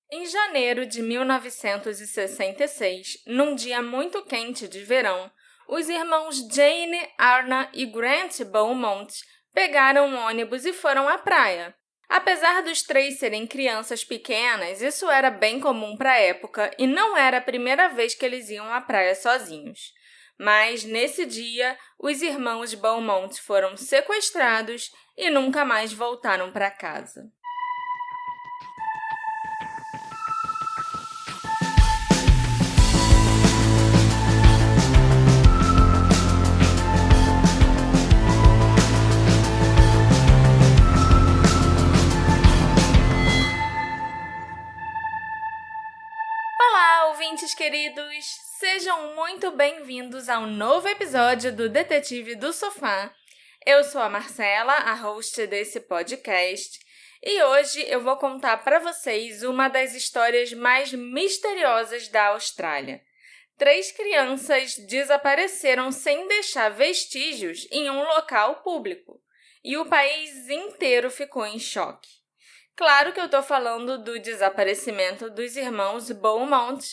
Em janeiro de 1966, num dia muito quente de verão, os irmãos Jane, Arna e Grant Beaumont pegaram um ônibus e foram à praia. Apesar dos três serem crianças pequenas, isso era bem comum para a época e não era a primeira vez que eles iam à praia sozinhos. Mas, nesse dia, os irmãos Beaumont foram sequestrados e nunca mais voltaram para casa. Olá, ouvintes queridos! Sejam muito bem-vindos ao novo episódio do Detetive do Sofá. Eu sou a Marcela, a host desse podcast, e hoje eu vou contar para vocês uma das histórias mais misteriosas da Austrália. 3 crianças desapareceram sem deixar vestígios em um local público, e o país inteiro ficou em choque. Claro que eu estou falando do desaparecimento dos irmãos Beaumont,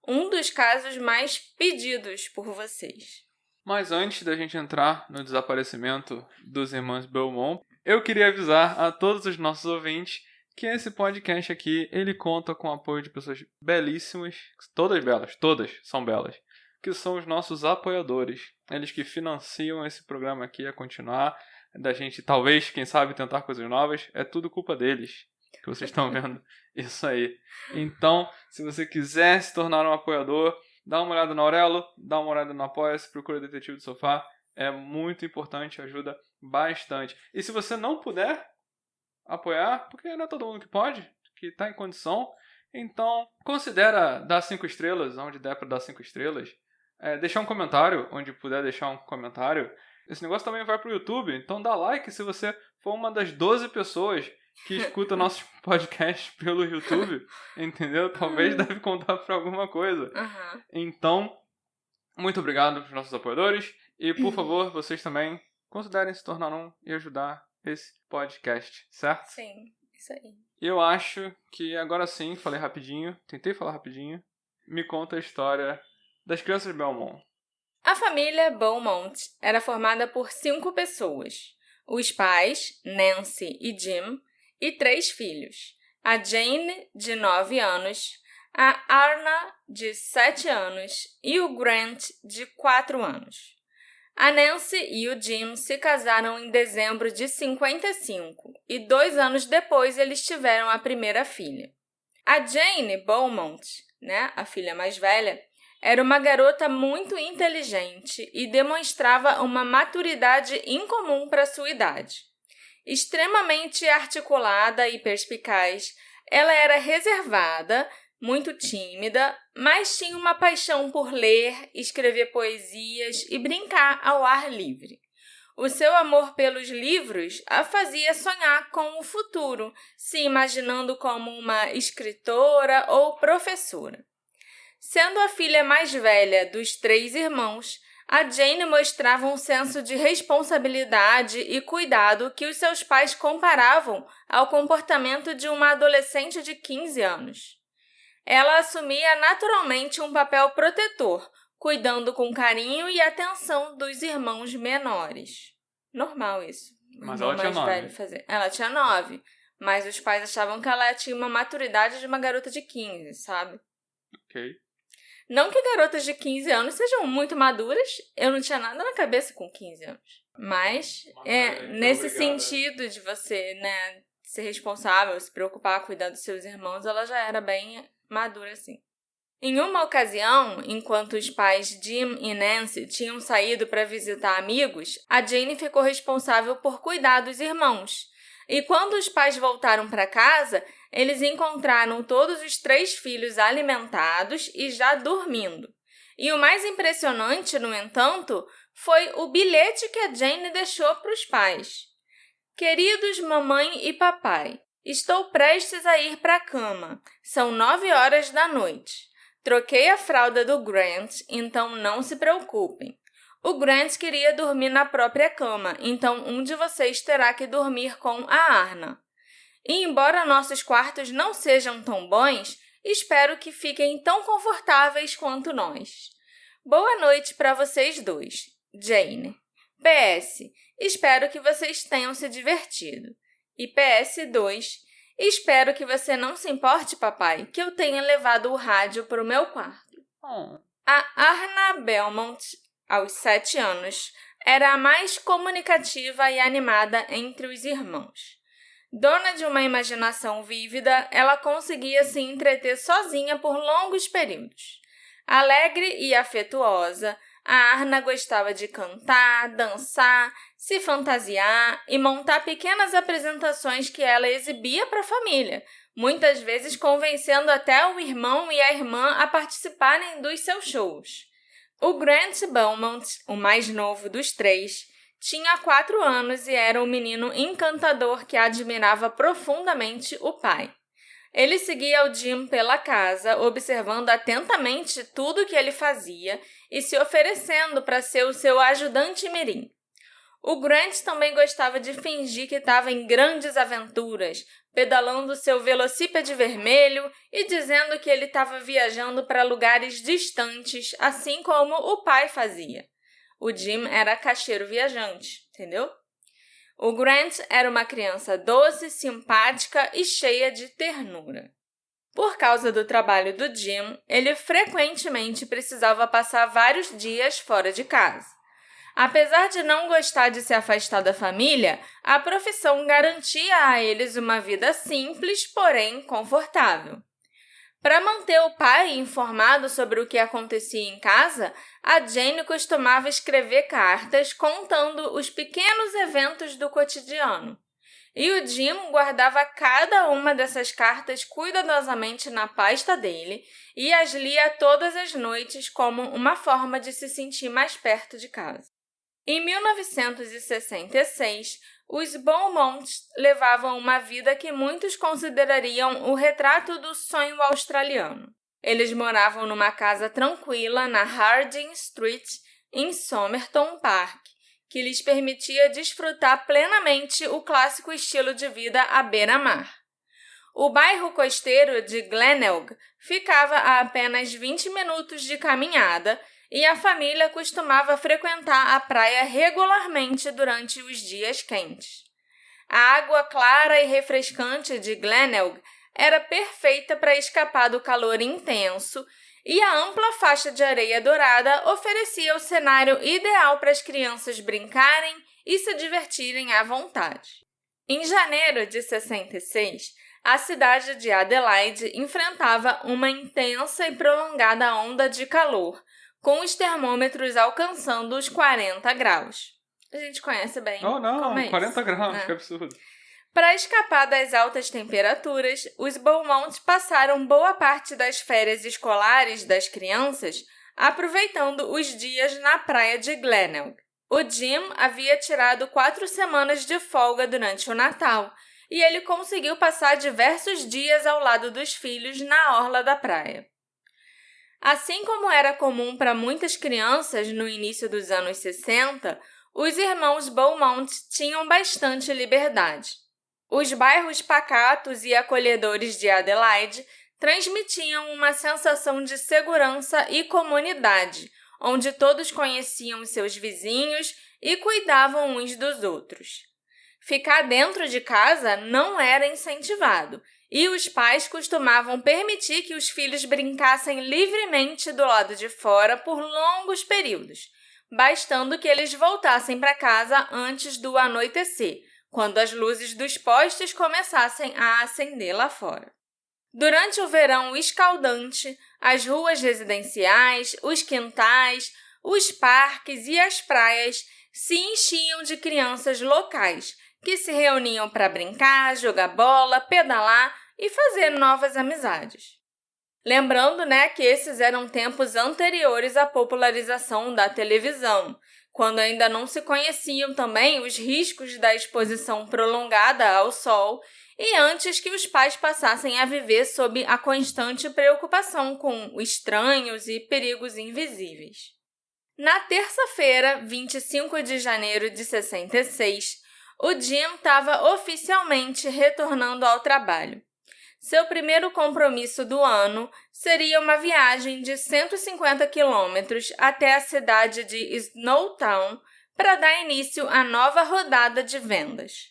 um dos casos mais pedidos por vocês. Mas antes da gente entrar no desaparecimento dos irmãos Beaumont, eu queria avisar a todos os nossos ouvintes que esse podcast aqui, ele conta com o apoio de pessoas belíssimas, todas belas, todas são belas, que são os nossos apoiadores. Eles que financiam esse programa aqui a continuar, da gente talvez, quem sabe, tentar coisas novas, é tudo culpa deles. Que vocês estão vendo isso aí. Então, se você quiser se tornar um apoiador, dá uma olhada no Aurelo, dá uma olhada no Apoia-se, procura o Detetive do Sofá. É muito importante, ajuda bastante. E se você não puder apoiar, porque não é todo mundo que pode, que está em condição, então considera dar 5 estrelas, onde der para dar 5 estrelas. Deixar um comentário, onde puder deixar um comentário. Esse negócio também vai para o YouTube, então dá like se você for uma das 12 pessoas que escuta nossos podcasts pelo YouTube, entendeu? Talvez deve contar para alguma coisa. Uhum. Então, muito obrigado para os nossos apoiadores. E, por favor, vocês também considerem se tornar um e ajudar esse podcast, certo? Sim, isso aí. Eu acho que agora sim, tentei falar rapidinho. Me conta a história das crianças Beaumont. A família Beaumont era formada por 5 pessoas. Os pais, Nancy e Jim, e 3 filhos. A Jane, de 9 anos, a Arna, de 7 anos, e o Grant, de 4 anos. A Nancy e o Jim se casaram em dezembro de 55, e 2 anos depois eles tiveram a primeira filha. A Jane Beaumont, a filha mais velha, era uma garota muito inteligente e demonstrava uma maturidade incomum para sua idade. Extremamente articulada e perspicaz, ela era reservada, muito tímida, mas tinha uma paixão por ler, escrever poesias e brincar ao ar livre. O seu amor pelos livros a fazia sonhar com o futuro, se imaginando como uma escritora ou professora. Sendo a filha mais velha dos 3 irmãos, a Jane mostrava um senso de responsabilidade e cuidado que os seus pais comparavam ao comportamento de uma adolescente de 15 anos. Ela assumia naturalmente um papel protetor, cuidando com carinho e atenção dos irmãos menores. Normal isso. Mas ela tinha 9. Ela tinha 9, mas os pais achavam que ela tinha uma maturidade de uma garota de 15, sabe? Ok. Não que garotas de 15 anos sejam muito maduras, eu não tinha nada na cabeça com 15 anos. Mas, nesse sentido de você, ser responsável, se preocupar, cuidar dos seus irmãos, ela já era bem madura, assim. Em uma ocasião, enquanto os pais Jim e Nancy tinham saído para visitar amigos, a Jane ficou responsável por cuidar dos irmãos. E quando os pais voltaram para casa, eles encontraram todos os 3 filhos alimentados e já dormindo. E o mais impressionante, no entanto, foi o bilhete que a Jane deixou para os pais. Queridos mamãe e papai, estou prestes a ir para a cama. São 9 horas da noite. Troquei a fralda do Grant, então não se preocupem. O Grant queria dormir na própria cama, então um de vocês terá que dormir com a Arna. E embora nossos quartos não sejam tão bons, Espero que fiquem tão confortáveis quanto nós. Boa noite para vocês dois. Jane. PS. Espero que vocês tenham se divertido. E PS2. Espero que você não se importe, papai, que eu tenha levado o rádio para o meu quarto. A Arna Belmont, aos 7 anos, era a mais comunicativa e animada entre os irmãos. Dona de uma imaginação vívida, ela conseguia se entreter sozinha por longos períodos. Alegre e afetuosa, a Arna gostava de cantar, dançar, se fantasiar e montar pequenas apresentações que ela exibia para a família, muitas vezes convencendo até o irmão e a irmã a participarem dos seus shows. O Grant Belmont, o mais novo dos 3, tinha 4 anos e era um menino encantador que admirava profundamente o pai. Ele seguia o Jim pela casa, observando atentamente tudo o que ele fazia e se oferecendo para ser o seu ajudante mirim. O Grant também gostava de fingir que estava em grandes aventuras, pedalando seu velocípede vermelho e dizendo que ele estava viajando para lugares distantes, assim como o pai fazia. O Jim era caixeiro viajante, entendeu? O Grant era uma criança doce, simpática e cheia de ternura. Por causa do trabalho do Jim, ele frequentemente precisava passar vários dias fora de casa. Apesar de não gostar de se afastar da família, a profissão garantia a eles uma vida simples, porém confortável. Para manter o pai informado sobre o que acontecia em casa, a Jane costumava escrever cartas contando os pequenos eventos do cotidiano. E o Jim guardava cada uma dessas cartas cuidadosamente na pasta dele e as lia todas as noites como uma forma de se sentir mais perto de casa. Em 1966, os Beaumont levavam uma vida que muitos considerariam o retrato do sonho australiano. Eles moravam numa casa tranquila na Harding Street, em Somerton Park, que lhes permitia desfrutar plenamente o clássico estilo de vida à beira-mar. O bairro costeiro de Glenelg ficava a apenas 20 minutos de caminhada e a família costumava frequentar a praia regularmente durante os dias quentes. A água clara e refrescante de Glenelg era perfeita para escapar do calor intenso e a ampla faixa de areia dourada oferecia o cenário ideal para as crianças brincarem e se divertirem à vontade. Em janeiro de 66, a cidade de Adelaide enfrentava uma intensa e prolongada onda de calor, com os termômetros alcançando os 40 graus. A gente conhece bem Oh, não, como é 40 isso, graus, né? que absurdo. Para escapar das altas temperaturas, os Beaumont passaram boa parte das férias escolares das crianças aproveitando os dias na praia de Glenelg. O Jim havia tirado 4 semanas de folga durante o Natal e ele conseguiu passar diversos dias ao lado dos filhos na orla da praia. Assim como era comum para muitas crianças no início dos anos 60, os irmãos Beaumont tinham bastante liberdade. Os bairros pacatos e acolhedores de Adelaide transmitiam uma sensação de segurança e comunidade, onde todos conheciam seus vizinhos e cuidavam uns dos outros. Ficar dentro de casa não era incentivado, e os pais costumavam permitir que os filhos brincassem livremente do lado de fora por longos períodos, bastando que eles voltassem para casa antes do anoitecer, quando as luzes dos postes começassem a acender lá fora. Durante o verão escaldante, as ruas residenciais, os quintais, os parques e as praias se enchiam de crianças locais, que se reuniam para brincar, jogar bola, pedalar e fazer novas amizades. Lembrando, que esses eram tempos anteriores à popularização da televisão, quando ainda não se conheciam também os riscos da exposição prolongada ao sol e antes que os pais passassem a viver sob a constante preocupação com estranhos e perigos invisíveis. Na terça-feira, 25 de janeiro de 66, o Jim estava oficialmente retornando ao trabalho. seu primeiro compromisso do ano seria uma viagem de 150 quilômetros até a cidade de Snowtown para dar início à nova rodada de vendas.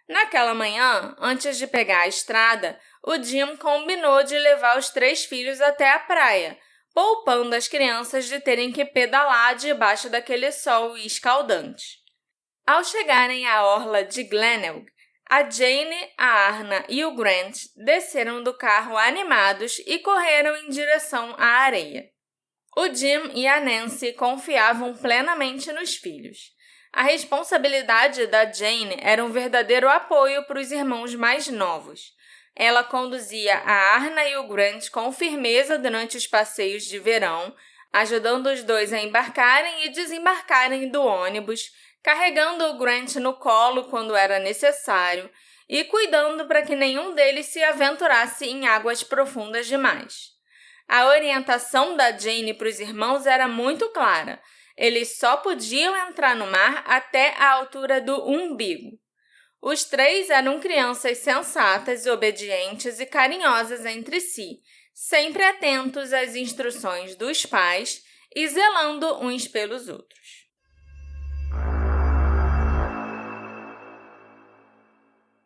Naquela manhã, antes de pegar a estrada, o Jim combinou de levar os 3 filhos até a praia, poupando as crianças de terem que pedalar debaixo daquele sol escaldante. Ao chegarem à orla de Glenelg, a Jane, a Arna e o Grant desceram do carro animados e correram em direção à areia. O Jim e a Nancy confiavam plenamente nos filhos. A responsabilidade da Jane era um verdadeiro apoio para os irmãos mais novos. Ela conduzia a Arna e o Grant com firmeza durante os passeios de verão, ajudando os dois a embarcarem e desembarcarem do ônibus, carregando o Grant no colo quando era necessário e cuidando para que nenhum deles se aventurasse em águas profundas demais. A orientação da Jane para os irmãos era muito clara. Eles só podiam entrar no mar até a altura do umbigo. Os 3 eram crianças sensatas, obedientes e carinhosas entre si, sempre atentos às instruções dos pais e zelando uns pelos outros.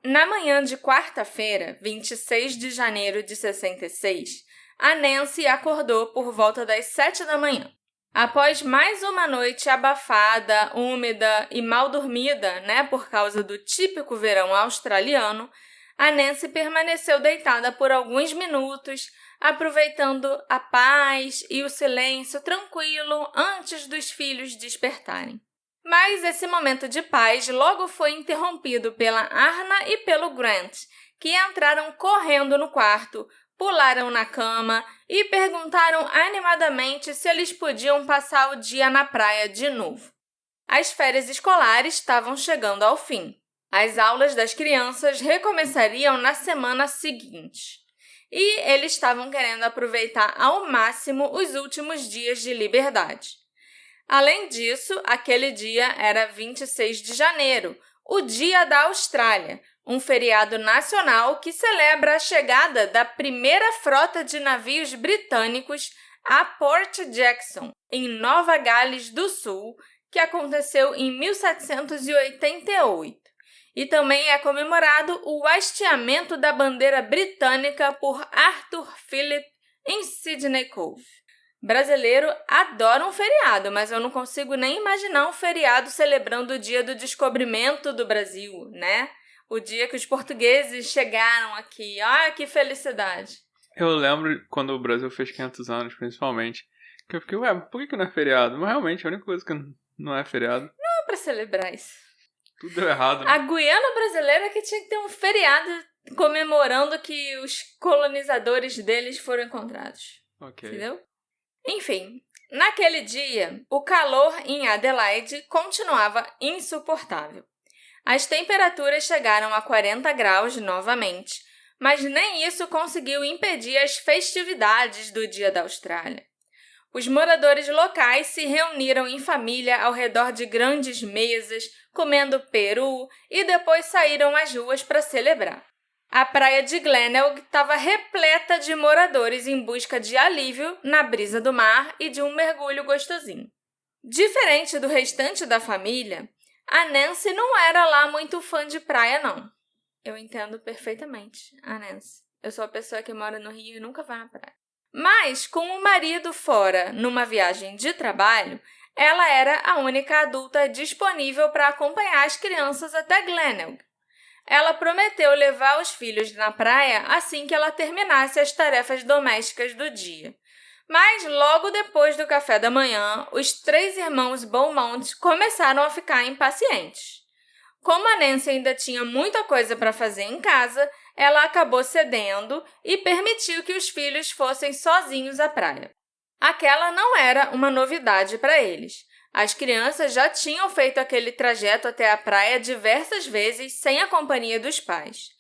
Na manhã de quarta-feira, 26 de janeiro de 66, a Nancy acordou por volta das 7 da manhã. Após mais uma noite abafada, úmida e mal dormida, por causa do típico verão australiano, a Nancy permaneceu deitada por alguns minutos, aproveitando a paz e o silêncio tranquilo antes dos filhos despertarem. Mas esse momento de paz logo foi interrompido pela Arna e pelo Grant, que entraram correndo no quarto, pularam na cama e perguntaram animadamente se eles podiam passar o dia na praia de novo. As férias escolares estavam chegando ao fim. As aulas das crianças recomeçariam na semana seguinte. E eles estavam querendo aproveitar ao máximo os últimos dias de liberdade. Além disso, aquele dia era 26 de janeiro, o Dia da Austrália, um feriado nacional que celebra a chegada da primeira frota de navios britânicos a Port Jackson, em Nova Gales do Sul, que aconteceu em 1788. E também é comemorado o hasteamento da bandeira britânica por Arthur Phillip em Sydney Cove. Brasileiro adora um feriado, mas eu não consigo nem imaginar um feriado celebrando o dia do descobrimento do Brasil, O dia que os portugueses chegaram aqui. Olha que felicidade! Eu lembro quando o Brasil fez 500 anos, principalmente, que eu fiquei, por que não é feriado? Mas realmente, a única coisa que não é feriado. Não é pra celebrar isso. Tudo deu errado, né? A Guiana brasileira que tinha que ter um feriado comemorando que os colonizadores deles foram encontrados. Ok. Entendeu? Enfim, naquele dia, o calor em Adelaide continuava insuportável. As temperaturas chegaram a 40 graus novamente, mas nem isso conseguiu impedir as festividades do Dia da Austrália. Os moradores locais se reuniram em família ao redor de grandes mesas, comendo peru e depois saíram às ruas para celebrar. A praia de Glenelg estava repleta de moradores em busca de alívio na brisa do mar e de um mergulho gostosinho. Diferente do restante da família, a Nancy não era lá muito fã de praia, não. Eu entendo perfeitamente a Nancy. Eu sou a pessoa que mora no Rio e nunca vai na praia. Mas, com o marido fora numa viagem de trabalho, ela era a única adulta disponível para acompanhar as crianças até Glenelg. Ela prometeu levar os filhos na praia assim que ela terminasse as tarefas domésticas do dia. Mas, logo depois do café da manhã, os 3 irmãos Beaumont começaram a ficar impacientes. Como a Nancy ainda tinha muita coisa para fazer em casa, ela acabou cedendo e permitiu que os filhos fossem sozinhos à praia. Aquela não era uma novidade para eles. As crianças já tinham feito aquele trajeto até a praia diversas vezes sem a companhia dos pais.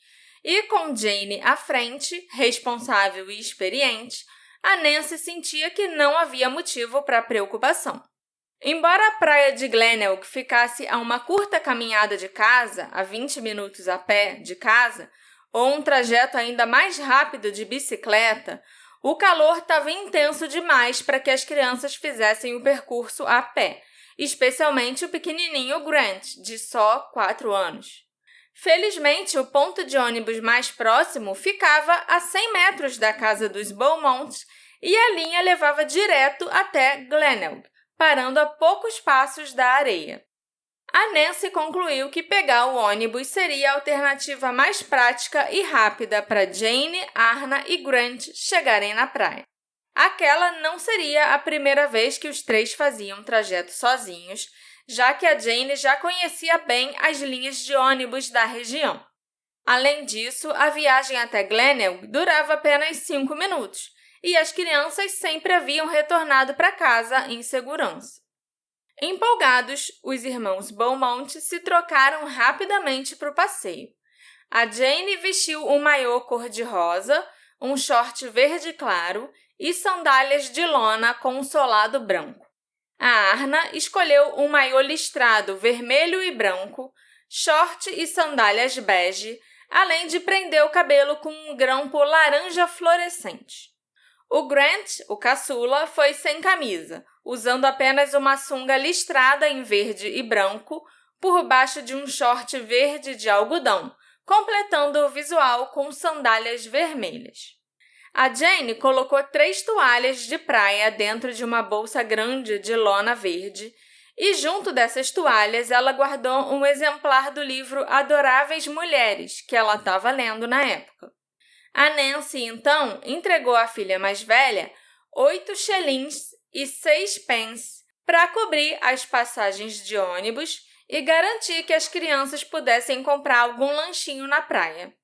E com Jane à frente, responsável e experiente, a Nancy sentia que não havia motivo para preocupação. Embora a praia de Glenelg ficasse a uma curta caminhada de casa, a 20 minutos a pé de casa, ou um trajeto ainda mais rápido de bicicleta, o calor estava intenso demais para que as crianças fizessem o percurso a pé, especialmente o pequenininho Grant, de só 4 anos. Felizmente, o ponto de ônibus mais próximo ficava a 100 metros da casa dos Beaumont e a linha levava direto até Glenelg, parando a poucos passos da areia. A Nancy concluiu que pegar o ônibus seria a alternativa mais prática e rápida para Jane, Arna e Grant chegarem na praia. Aquela não seria a primeira vez que os 3 faziam um trajeto sozinhos, já que a Jane já conhecia bem as linhas de ônibus da região. Além disso, a viagem até Glenelg durava apenas 5 minutos, e as crianças sempre haviam retornado para casa em segurança. Empolgados, os irmãos Beaumont se trocaram rapidamente para o passeio. A Jane vestiu um maiô cor-de-rosa, um short verde claro e sandálias de lona com um solado branco. A Arna escolheu um maiô listrado vermelho e branco, short e sandálias bege, além de prender o cabelo com um grampo laranja fluorescente. O Grant, o caçula, foi sem camisa, usando apenas uma sunga listrada em verde e branco por baixo de um short verde de algodão, completando o visual com sandálias vermelhas. A Jane colocou 3 toalhas de praia dentro de uma bolsa grande de lona verde e, junto dessas toalhas, ela guardou um exemplar do livro Adoráveis Mulheres, que ela estava lendo na época. A Nancy, então, entregou à filha mais velha 8 shillings e 6 pence para cobrir as passagens de ônibus e garantir que as crianças pudessem comprar algum lanchinho na praia.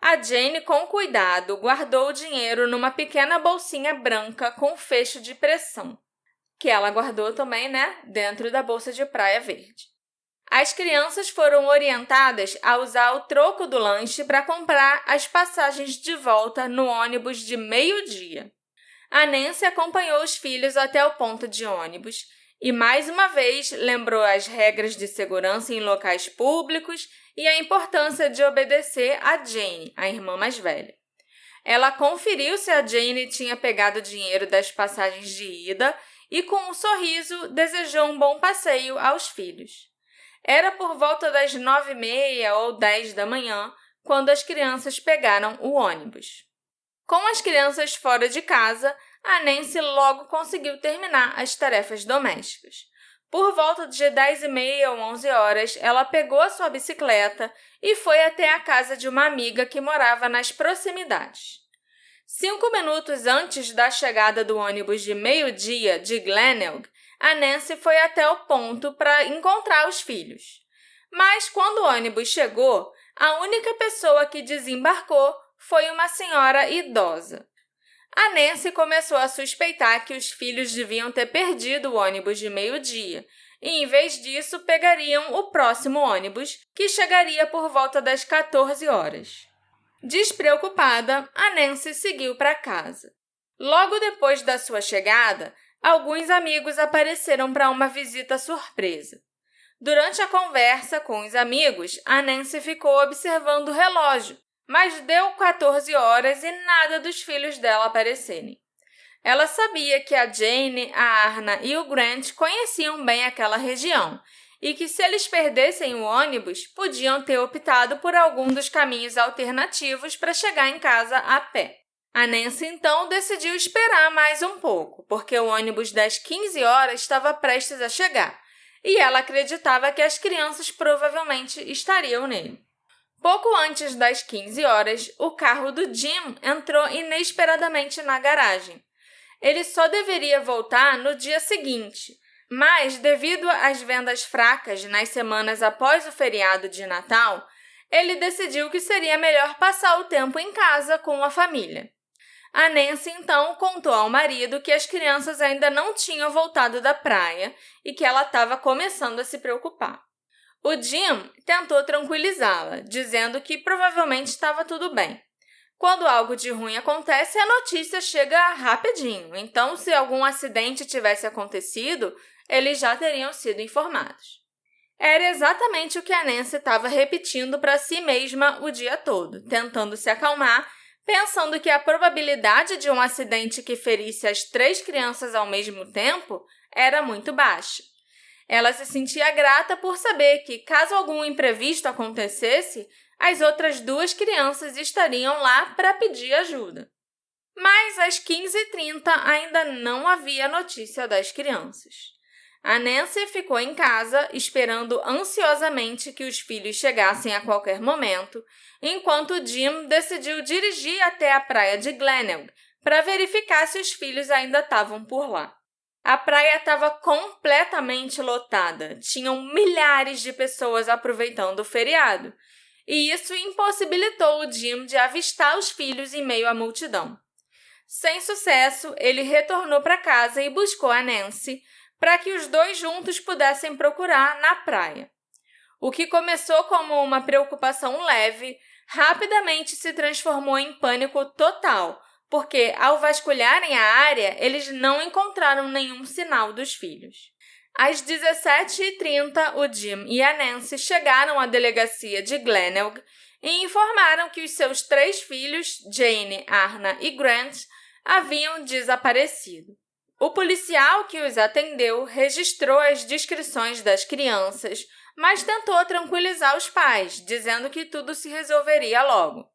A Jane, com cuidado, guardou o dinheiro numa pequena bolsinha branca com fecho de pressão, que ela guardou também, dentro da bolsa de praia verde. As crianças foram orientadas a usar o troco do lanche para comprar as passagens de volta no ônibus de meio-dia. A Nancy acompanhou os filhos até o ponto de ônibus e, mais uma vez, lembrou as regras de segurança em locais públicos e a importância de obedecer a Jane, a irmã mais velha. Ela conferiu se a Jane tinha pegado o dinheiro das passagens de ida e, com um sorriso, desejou um bom passeio aos filhos. Era por volta das 9h30 ou 10 da manhã, quando as crianças pegaram o ônibus. Com as crianças fora de casa, a Nancy logo conseguiu terminar as tarefas domésticas. Por volta de 10h30 ou 11 horas, ela pegou a sua bicicleta e foi até a casa de uma amiga que morava nas proximidades. 5 minutos antes da chegada do ônibus de meio-dia de Glenelg, a Nancy foi até o ponto para encontrar os filhos. Mas quando o ônibus chegou, a única pessoa que desembarcou foi uma senhora idosa. A Nancy começou a suspeitar que os filhos deviam ter perdido o ônibus de meio-dia e, em vez disso, pegariam o próximo ônibus, que chegaria por volta das 14 horas. Despreocupada, a Nancy seguiu para casa. Logo depois da sua chegada, alguns amigos apareceram para uma visita surpresa. Durante a conversa com os amigos, a Nancy ficou observando o relógio, mas deu 14 horas e nada dos filhos dela aparecerem. Ela sabia que a Jane, a Arna e o Grant conheciam bem aquela região e que, se eles perdessem o ônibus, podiam ter optado por algum dos caminhos alternativos para chegar em casa a pé. A Nancy, então, decidiu esperar mais um pouco, porque o ônibus das 15 horas estava prestes a chegar, e ela acreditava que as crianças provavelmente estariam nele. Pouco antes das 15 horas, o carro do Jim entrou inesperadamente na garagem. Ele só deveria voltar no dia seguinte, mas, devido às vendas fracas nas semanas após o feriado de Natal, ele decidiu que seria melhor passar o tempo em casa com a família. A Nancy, então, contou ao marido que as crianças ainda não tinham voltado da praia e que ela estava começando a se preocupar. O Jim tentou tranquilizá-la, dizendo que provavelmente estava tudo bem. Quando algo de ruim acontece, a notícia chega rapidinho, então, se algum acidente tivesse acontecido, eles já teriam sido informados. Era exatamente o que a Nancy estava repetindo para si mesma o dia todo, tentando se acalmar, pensando que a probabilidade de um acidente que ferisse as 3 crianças ao mesmo tempo era muito baixa. Ela se sentia grata por saber que, caso algum imprevisto acontecesse, as outras 2 crianças estariam lá para pedir ajuda. Mas às 15h30 ainda não havia notícia das crianças. A Nancy ficou em casa esperando ansiosamente que os filhos chegassem a qualquer momento, enquanto Jim decidiu dirigir até a praia de Glenelg para verificar se os filhos ainda estavam por lá. A praia estava completamente lotada, tinham milhares de pessoas aproveitando o feriado, e isso impossibilitou o Jim de avistar os filhos em meio à multidão. Sem sucesso, ele retornou para casa e buscou a Nancy para que os 2 juntos pudessem procurar na praia. O que começou como uma preocupação leve, rapidamente se transformou em pânico total, porque, ao vasculharem a área, eles não encontraram nenhum sinal dos filhos. Às 17h30, o Jim e a Nancy chegaram à delegacia de Glenelg e informaram que os seus 3 filhos, Jane, Arna e Grant, haviam desaparecido. O policial que os atendeu registrou as descrições das crianças, mas tentou tranquilizar os pais, dizendo que tudo se resolveria logo.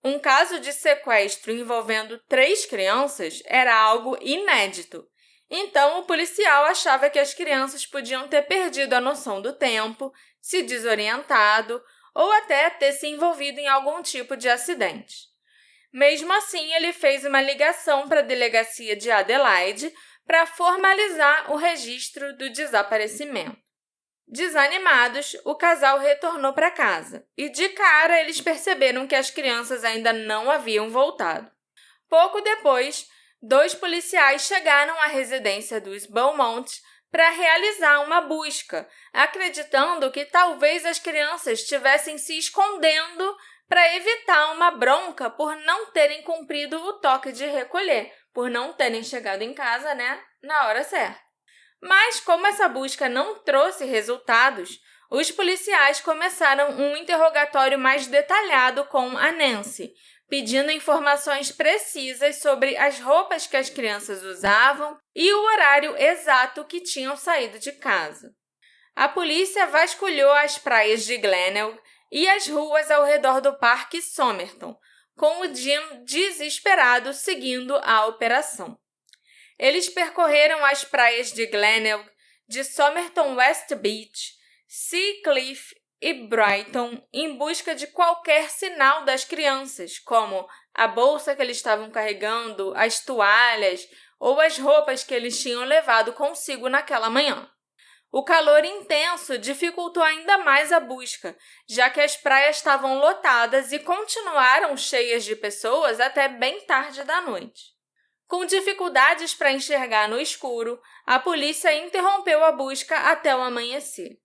Um caso de sequestro envolvendo 3 crianças era algo inédito. Então, o policial achava que as crianças podiam ter perdido a noção do tempo, se desorientado ou até ter se envolvido em algum tipo de acidente. Mesmo assim, ele fez uma ligação para a delegacia de Adelaide para formalizar o registro do desaparecimento. Desanimados, o casal retornou para casa e, de cara, eles perceberam que as crianças ainda não haviam voltado. Pouco depois, 2 policiais chegaram à residência dos Beaumont para realizar uma busca, acreditando que talvez as crianças estivessem se escondendo para evitar uma bronca por não terem cumprido o toque de recolher, por não terem chegado em casa, na hora certa. Mas, como essa busca não trouxe resultados, os policiais começaram um interrogatório mais detalhado com a Nancy, pedindo informações precisas sobre as roupas que as crianças usavam e o horário exato que tinham saído de casa. A polícia vasculhou as praias de Glenelg e as ruas ao redor do Parque Somerton, com o Jim desesperado seguindo a operação. Eles percorreram as praias de Glenelg, de Somerton West Beach, Sea Cliff e Brighton em busca de qualquer sinal das crianças, como a bolsa que eles estavam carregando, as toalhas ou as roupas que eles tinham levado consigo naquela manhã. O calor intenso dificultou ainda mais a busca, já que as praias estavam lotadas e continuaram cheias de pessoas até bem tarde da noite. Com dificuldades para enxergar no escuro, a polícia interrompeu a busca até o amanhecer.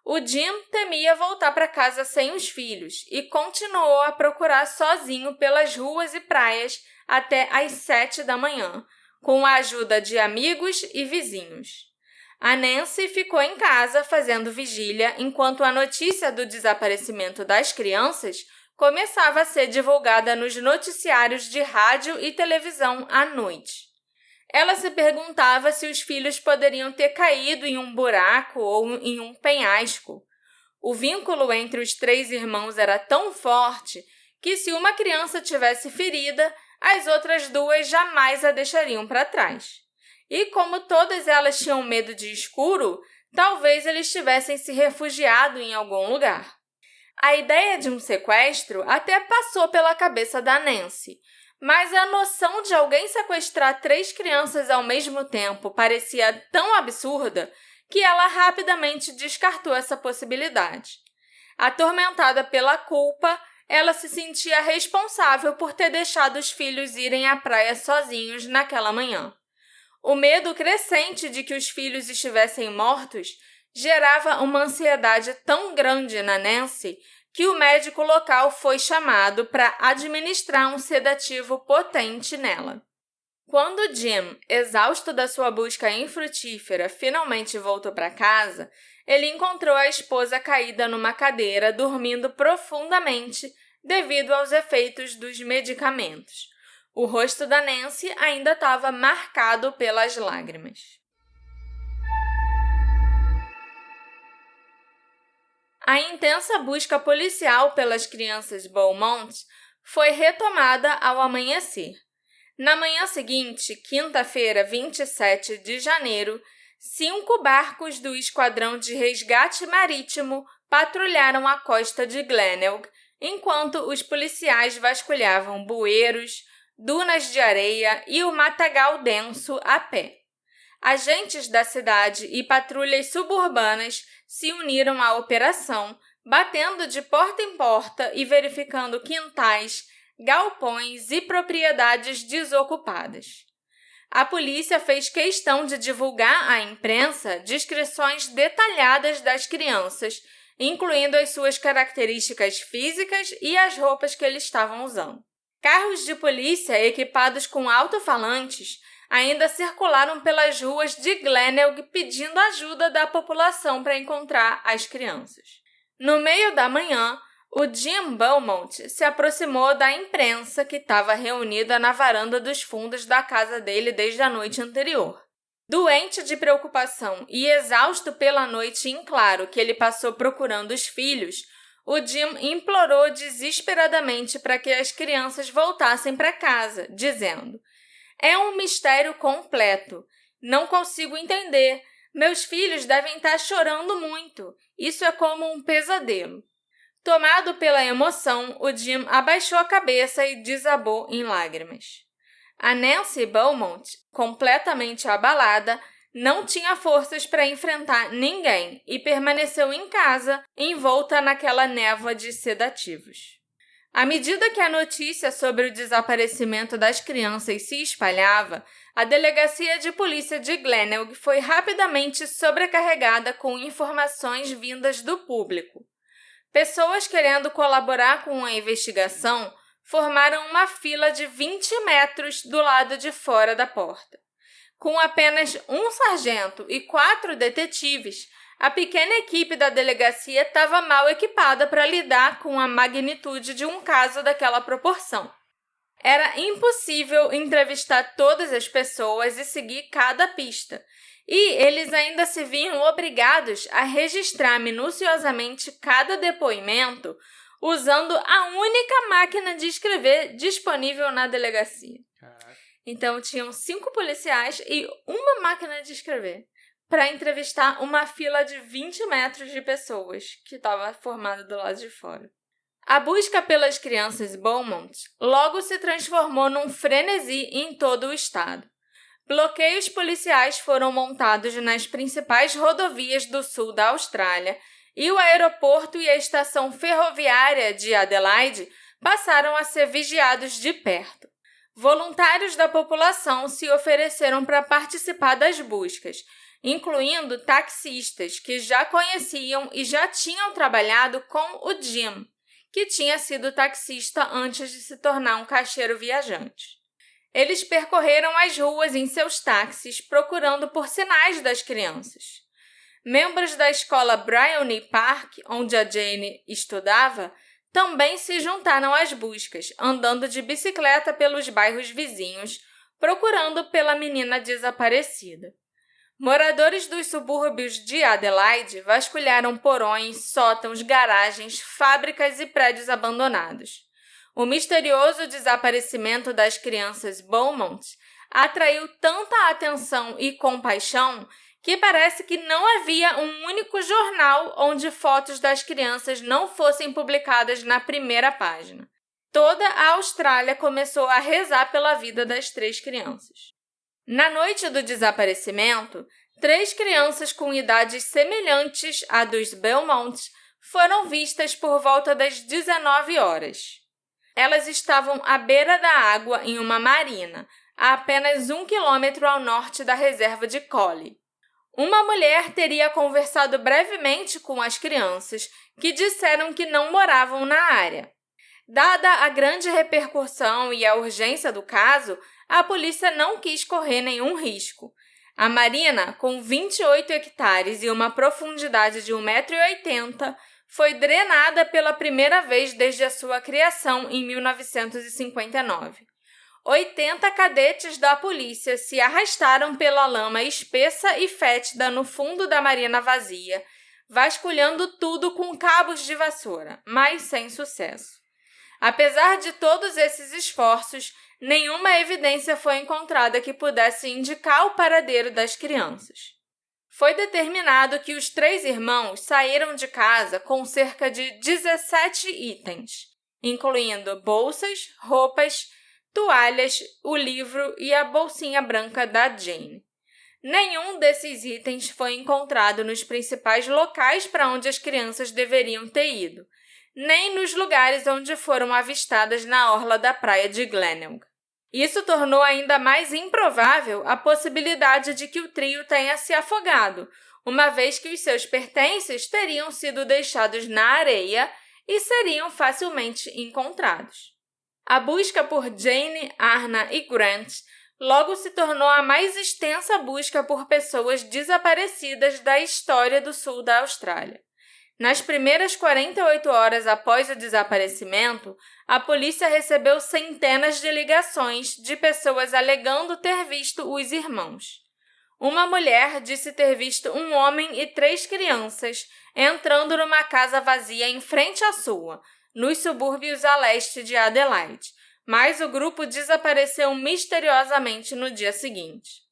O Jim temia voltar para casa sem os filhos e continuou a procurar sozinho pelas ruas e praias até às 7 da manhã, com a ajuda de amigos e vizinhos. A Nancy ficou em casa fazendo vigília enquanto a notícia do desaparecimento das crianças começava a ser divulgada nos noticiários de rádio e televisão à noite. Ela se perguntava se os filhos poderiam ter caído em um buraco ou em um penhasco. O vínculo entre os 3 irmãos era tão forte que, se uma criança tivesse ferida, as outras 2 jamais a deixariam para trás. E como todas elas tinham medo de escuro, talvez eles tivessem se refugiado em algum lugar. A ideia de um sequestro até passou pela cabeça da Nancy, mas a noção de alguém sequestrar 3 crianças ao mesmo tempo parecia tão absurda que ela rapidamente descartou essa possibilidade. Atormentada pela culpa, ela se sentia responsável por ter deixado os filhos irem à praia sozinhos naquela manhã. O medo crescente de que os filhos estivessem mortos gerava uma ansiedade tão grande na Nancy que o médico local foi chamado para administrar um sedativo potente nela. Quando Jim, exausto da sua busca infrutífera, finalmente voltou para casa, ele encontrou a esposa caída numa cadeira, dormindo profundamente devido aos efeitos dos medicamentos. O rosto da Nancy ainda estava marcado pelas lágrimas. A intensa busca policial pelas crianças Beaumont foi retomada ao amanhecer. Na manhã seguinte, quinta-feira, 27 de janeiro, 5 barcos do Esquadrão de Resgate Marítimo patrulharam a costa de Glenelg, enquanto os policiais vasculhavam bueiros, dunas de areia e o matagal denso a pé. Agentes da cidade e patrulhas suburbanas se uniram à operação, batendo de porta em porta e verificando quintais, galpões e propriedades desocupadas. A polícia fez questão de divulgar à imprensa descrições detalhadas das crianças, incluindo as suas características físicas e as roupas que eles estavam usando. Carros de polícia equipados com alto-falantes ainda circularam pelas ruas de Glenelg pedindo ajuda da população para encontrar as crianças. No meio da manhã, o Jim Beaumont se aproximou da imprensa que estava reunida na varanda dos fundos da casa dele desde a noite anterior. Doente de preocupação e exausto pela noite em claro que ele passou procurando os filhos, o Jim implorou desesperadamente para que as crianças voltassem para casa, dizendo: "É um mistério completo. Não consigo entender. Meus filhos devem estar chorando muito. Isso é como um pesadelo." Tomado pela emoção, o Jim abaixou a cabeça e desabou em lágrimas. A Nancy Beaumont, completamente abalada, não tinha forças para enfrentar ninguém e permaneceu em casa, envolta naquela névoa de sedativos. À medida que a notícia sobre o desaparecimento das crianças se espalhava, a delegacia de polícia de Glenelg foi rapidamente sobrecarregada com informações vindas do público. Pessoas querendo colaborar com a investigação formaram uma fila de 20 metros do lado de fora da porta. Com apenas um sargento e 4 detetives, a pequena equipe da delegacia estava mal equipada para lidar com a magnitude de um caso daquela proporção. Era impossível entrevistar todas as pessoas e seguir cada pista, e eles ainda se viam obrigados a registrar minuciosamente cada depoimento usando a única máquina de escrever disponível na delegacia. Caraca. Então, tinham 5 policiais e uma máquina de escrever para entrevistar uma fila de 20 metros de pessoas que estava formada do lado de fora. A busca pelas crianças Beaumont logo se transformou num frenesi em todo o estado. Bloqueios policiais foram montados nas principais rodovias do sul da Austrália e o aeroporto e a estação ferroviária de Adelaide passaram a ser vigiados de perto. Voluntários da população se ofereceram para participar das buscas, incluindo taxistas que já conheciam e já tinham trabalhado com o Jim, que tinha sido taxista antes de se tornar um caixeiro viajante. Eles percorreram as ruas em seus táxis procurando por sinais das crianças. Membros da escola Bryony Park, onde a Jane estudava, também se juntaram às buscas, andando de bicicleta pelos bairros vizinhos, procurando pela menina desaparecida. Moradores dos subúrbios de Adelaide vasculharam porões, sótãos, garagens, fábricas e prédios abandonados. O misterioso desaparecimento das crianças Beaumont atraiu tanta atenção e compaixão que parece que não havia um único jornal onde fotos das crianças não fossem publicadas na primeira página. Toda a Austrália começou a rezar pela vida das 3 crianças. Na noite do desaparecimento, 3 crianças com idades semelhantes à dos Beaumont foram vistas por volta das 19 horas. Elas estavam à beira da água em uma marina, a apenas 1 quilômetro ao norte da reserva de Collie. Uma mulher teria conversado brevemente com as crianças, que disseram que não moravam na área. Dada a grande repercussão e a urgência do caso, a polícia não quis correr nenhum risco. A marina, com 28 hectares e uma profundidade de 1,80 m, foi drenada pela primeira vez desde a sua criação em 1959. 80 cadetes da polícia se arrastaram pela lama espessa e fétida no fundo da marina vazia, vasculhando tudo com cabos de vassoura, mas sem sucesso. Apesar de todos esses esforços, nenhuma evidência foi encontrada que pudesse indicar o paradeiro das crianças. Foi determinado que os 3 irmãos saíram de casa com cerca de 17 itens, incluindo bolsas, roupas, toalhas, o livro e a bolsinha branca da Jane. Nenhum desses itens foi encontrado nos principais locais para onde as crianças deveriam ter ido, nem nos lugares onde foram avistadas na orla da praia de Glenelg. Isso tornou ainda mais improvável a possibilidade de que o trio tenha se afogado, uma vez que os seus pertences teriam sido deixados na areia e seriam facilmente encontrados. A busca por Jane, Arna e Grant logo se tornou a mais extensa busca por pessoas desaparecidas da história do sul da Austrália. Nas primeiras 48 horas após o desaparecimento, a polícia recebeu centenas de ligações de pessoas alegando ter visto os irmãos. Uma mulher disse ter visto um homem e 3 crianças entrando numa casa vazia em frente à sua, nos subúrbios a leste de Adelaide, mas o grupo desapareceu misteriosamente no dia seguinte.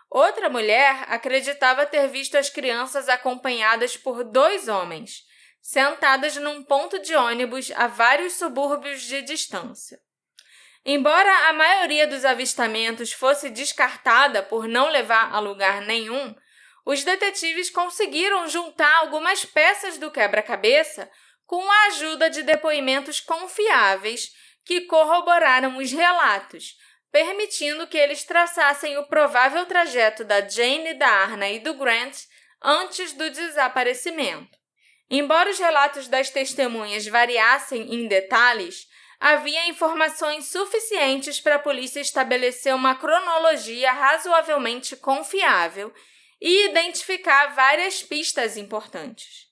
Outra mulher acreditava ter visto as crianças acompanhadas por 2 homens, sentadas num ponto de ônibus a vários subúrbios de distância. Embora a maioria dos avistamentos fosse descartada por não levar a lugar nenhum, os detetives conseguiram juntar algumas peças do quebra-cabeça com a ajuda de depoimentos confiáveis que corroboraram os relatos, permitindo que eles traçassem o provável trajeto da Jane, da Arna e do Grant antes do desaparecimento. Embora os relatos das testemunhas variassem em detalhes, havia informações suficientes para a polícia estabelecer uma cronologia razoavelmente confiável e identificar várias pistas importantes.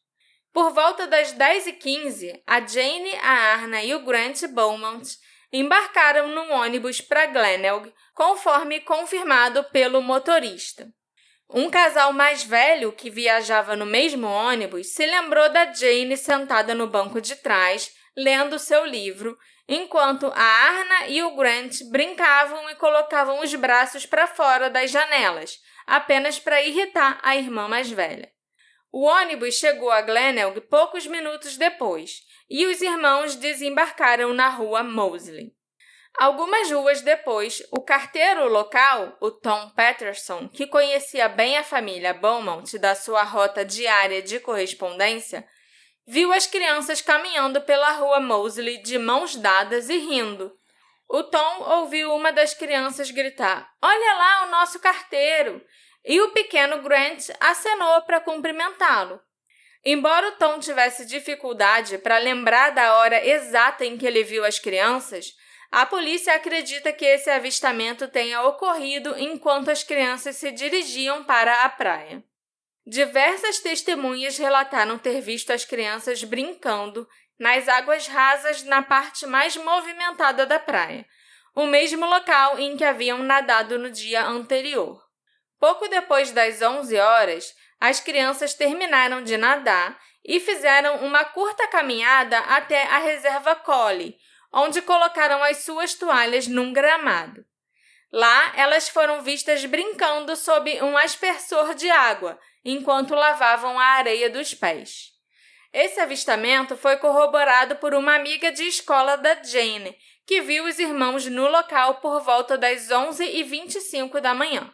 Por volta das 10h15, a Jane, a Arna e o Grant Beaumont embarcaram num ônibus para Glenelg, conforme confirmado pelo motorista. Um casal mais velho que viajava no mesmo ônibus se lembrou da Jane sentada no banco de trás, lendo seu livro, enquanto a Arna e o Grant brincavam e colocavam os braços para fora das janelas, apenas para irritar a irmã mais velha. O ônibus chegou a Glenelg poucos minutos depois, e os irmãos desembarcaram na rua Moseley. Algumas ruas depois, o carteiro local, o Tom Patterson, que conhecia bem a família Beaumont da sua rota diária de correspondência, viu as crianças caminhando pela rua Moseley de mãos dadas e rindo. O Tom ouviu uma das crianças gritar: "Olha lá o nosso carteiro!" E o pequeno Grant acenou para cumprimentá-lo. Embora o Tom tivesse dificuldade para lembrar da hora exata em que ele viu as crianças, a polícia acredita que esse avistamento tenha ocorrido enquanto as crianças se dirigiam para a praia. Diversas testemunhas relataram ter visto as crianças brincando nas águas rasas na parte mais movimentada da praia, o mesmo local em que haviam nadado no dia anterior. Pouco depois das 11 horas, as crianças terminaram de nadar e fizeram uma curta caminhada até a reserva Collie, onde colocaram as suas toalhas num gramado. Lá, elas foram vistas brincando sob um aspersor de água, enquanto lavavam a areia dos pés. Esse avistamento foi corroborado por uma amiga de escola da Jane, que viu os irmãos no local por volta das 11h25 da manhã.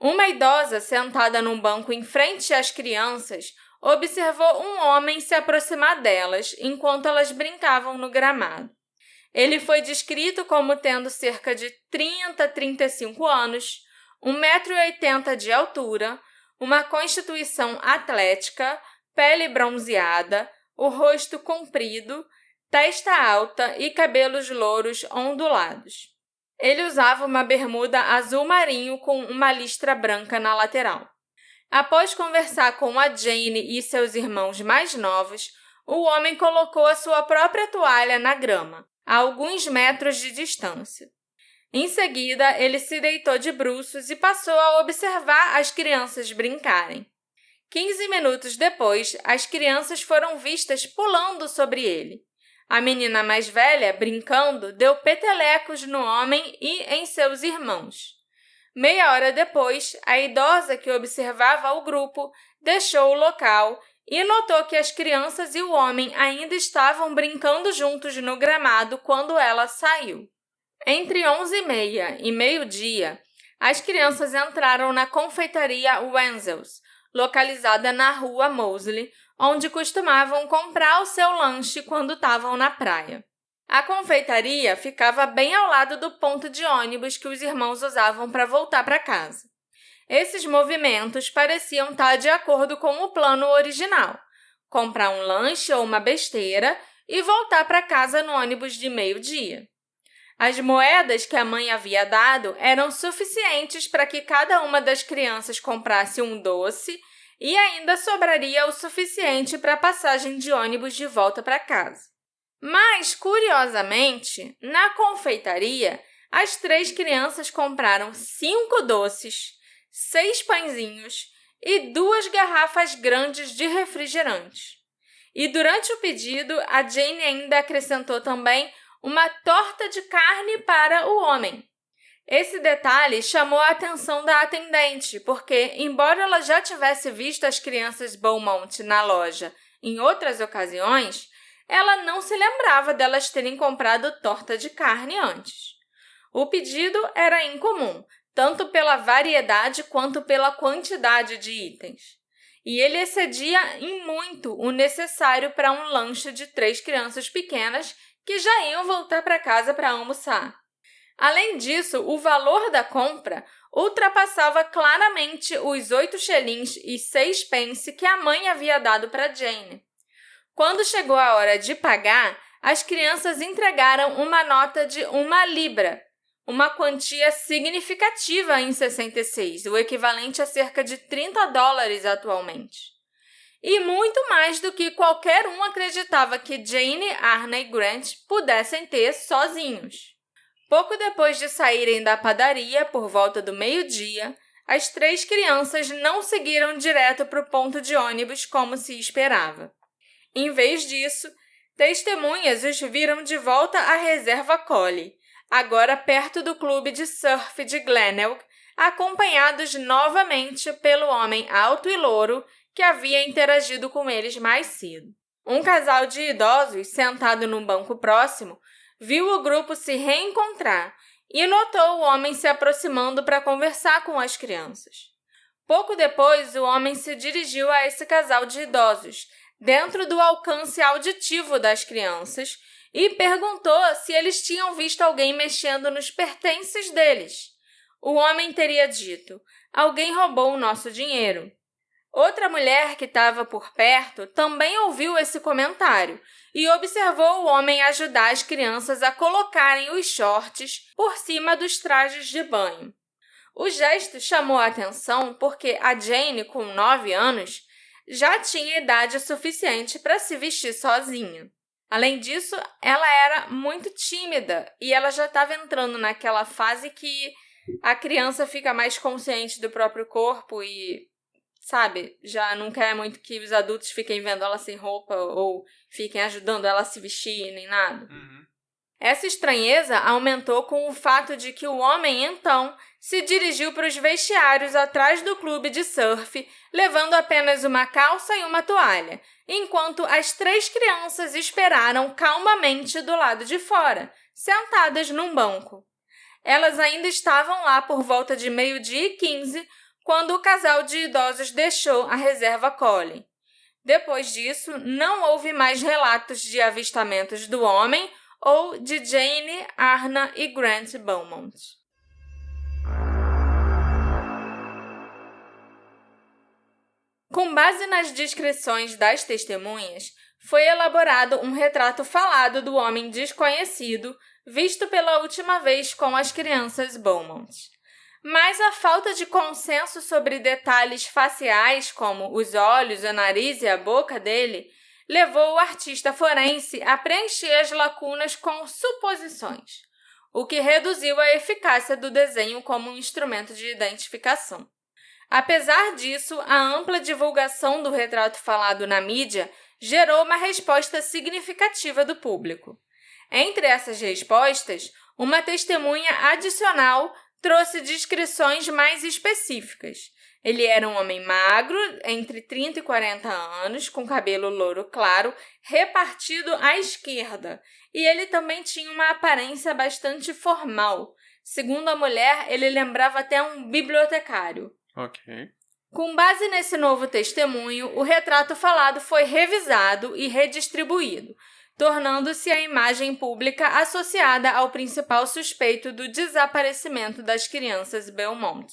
Uma idosa sentada num banco em frente às crianças observou um homem se aproximar delas enquanto elas brincavam no gramado. Ele foi descrito como tendo cerca de 30 a 35 anos, 1,80 m de altura, uma constituição atlética, pele bronzeada, o rosto comprido, testa alta e cabelos louros ondulados. Ele usava uma bermuda azul marinho com uma listra branca na lateral. Após conversar com a Jane e seus irmãos mais novos, o homem colocou a sua própria toalha na grama, a alguns metros de distância. Em seguida, ele se deitou de bruços e passou a observar as crianças brincarem. 15 minutos depois, as crianças foram vistas pulando sobre ele. A menina mais velha, brincando, deu petelecos no homem e em seus irmãos. Meia hora depois, a idosa que observava o grupo deixou o local e notou que as crianças e o homem ainda estavam brincando juntos no gramado quando ela saiu. Entre 11h30 e meio-dia, as crianças entraram na confeitaria Wenzel's, localizada na rua Mosley, onde costumavam comprar o seu lanche quando estavam na praia. A confeitaria ficava bem ao lado do ponto de ônibus que os irmãos usavam para voltar para casa. Esses movimentos pareciam estar de acordo com o plano original: comprar um lanche ou uma besteira e voltar para casa no ônibus de meio-dia. As moedas que a mãe havia dado eram suficientes para que cada uma das crianças comprasse um doce e ainda sobraria o suficiente para a passagem de ônibus de volta para casa. Mas, curiosamente, na confeitaria, as 3 crianças compraram 5 doces, 6 pãezinhos e 2 garrafas grandes de refrigerante. E durante o pedido, a Jane ainda acrescentou também uma torta de carne para o homem. Esse detalhe chamou a atenção da atendente, porque, embora ela já tivesse visto as crianças Beaumont na loja em outras ocasiões, ela não se lembrava delas terem comprado torta de carne antes. O pedido era incomum, tanto pela variedade quanto pela quantidade de itens. E ele excedia em muito o necessário para um lanche de 3 crianças pequenas que já iam voltar para casa para almoçar. Além disso, o valor da compra ultrapassava claramente os 8 shillings e 6 pence que a mãe havia dado para Jane. Quando chegou a hora de pagar, as crianças entregaram uma nota de 1 libra, uma quantia significativa em 66, o equivalente a cerca de $30 atualmente. E muito mais do que qualquer um acreditava que Jane, Arna e Grant pudessem ter sozinhos. Pouco depois de saírem da padaria, por volta do meio-dia, as 3 crianças não seguiram direto para o ponto de ônibus como se esperava. Em vez disso, testemunhas os viram de volta à reserva Collie, agora perto do clube de surf de Glenelg, acompanhados novamente pelo homem alto e louro que havia interagido com eles mais cedo. Um casal de idosos, sentado num banco próximo, viu o grupo se reencontrar e notou o homem se aproximando para conversar com as crianças. Pouco depois, o homem se dirigiu a esse casal de idosos, dentro do alcance auditivo das crianças, e perguntou se eles tinham visto alguém mexendo nos pertences deles. O homem teria dito: "Alguém roubou o nosso dinheiro." Outra mulher que estava por perto também ouviu esse comentário e observou o homem ajudar as crianças a colocarem os shorts por cima dos trajes de banho. O gesto chamou a atenção porque a Jane, com 9 anos, já tinha idade suficiente para se vestir sozinha. Além disso, ela era muito tímida e ela já estava entrando naquela fase que a criança fica mais consciente do próprio corpo e, sabe, já não quer muito que os adultos fiquem vendo ela sem roupa ou fiquem ajudando ela a se vestir, nem nada. Essa estranheza aumentou com o fato de que o homem, então, se dirigiu para os vestiários atrás do clube de surf, levando apenas uma calça e uma toalha, enquanto as 3 crianças esperaram calmamente do lado de fora, sentadas num banco. Elas ainda estavam lá por volta de 12h15, quando o casal de idosos deixou a reserva Collie. Depois disso, não houve mais relatos de avistamentos do homem ou de Jane, Arna e Grant Beaumont. Com base nas descrições das testemunhas, foi elaborado um retrato falado do homem desconhecido, visto pela última vez com as crianças Beaumont. Mas a falta de consenso sobre detalhes faciais, como os olhos, o nariz e a boca dele, levou o artista forense a preencher as lacunas com suposições, o que reduziu a eficácia do desenho como um instrumento de identificação. Apesar disso, a ampla divulgação do retrato falado na mídia gerou uma resposta significativa do público. Entre essas respostas, uma testemunha adicional trouxe descrições mais específicas. Ele era um homem magro, entre 30 e 40 anos, com cabelo louro claro, repartido à esquerda, e ele também tinha uma aparência bastante formal. Segundo a mulher, ele lembrava até um bibliotecário. Ok. Com base nesse novo testemunho, o retrato falado foi revisado e redistribuído, tornando-se a imagem pública associada ao principal suspeito do desaparecimento das crianças Beaumont.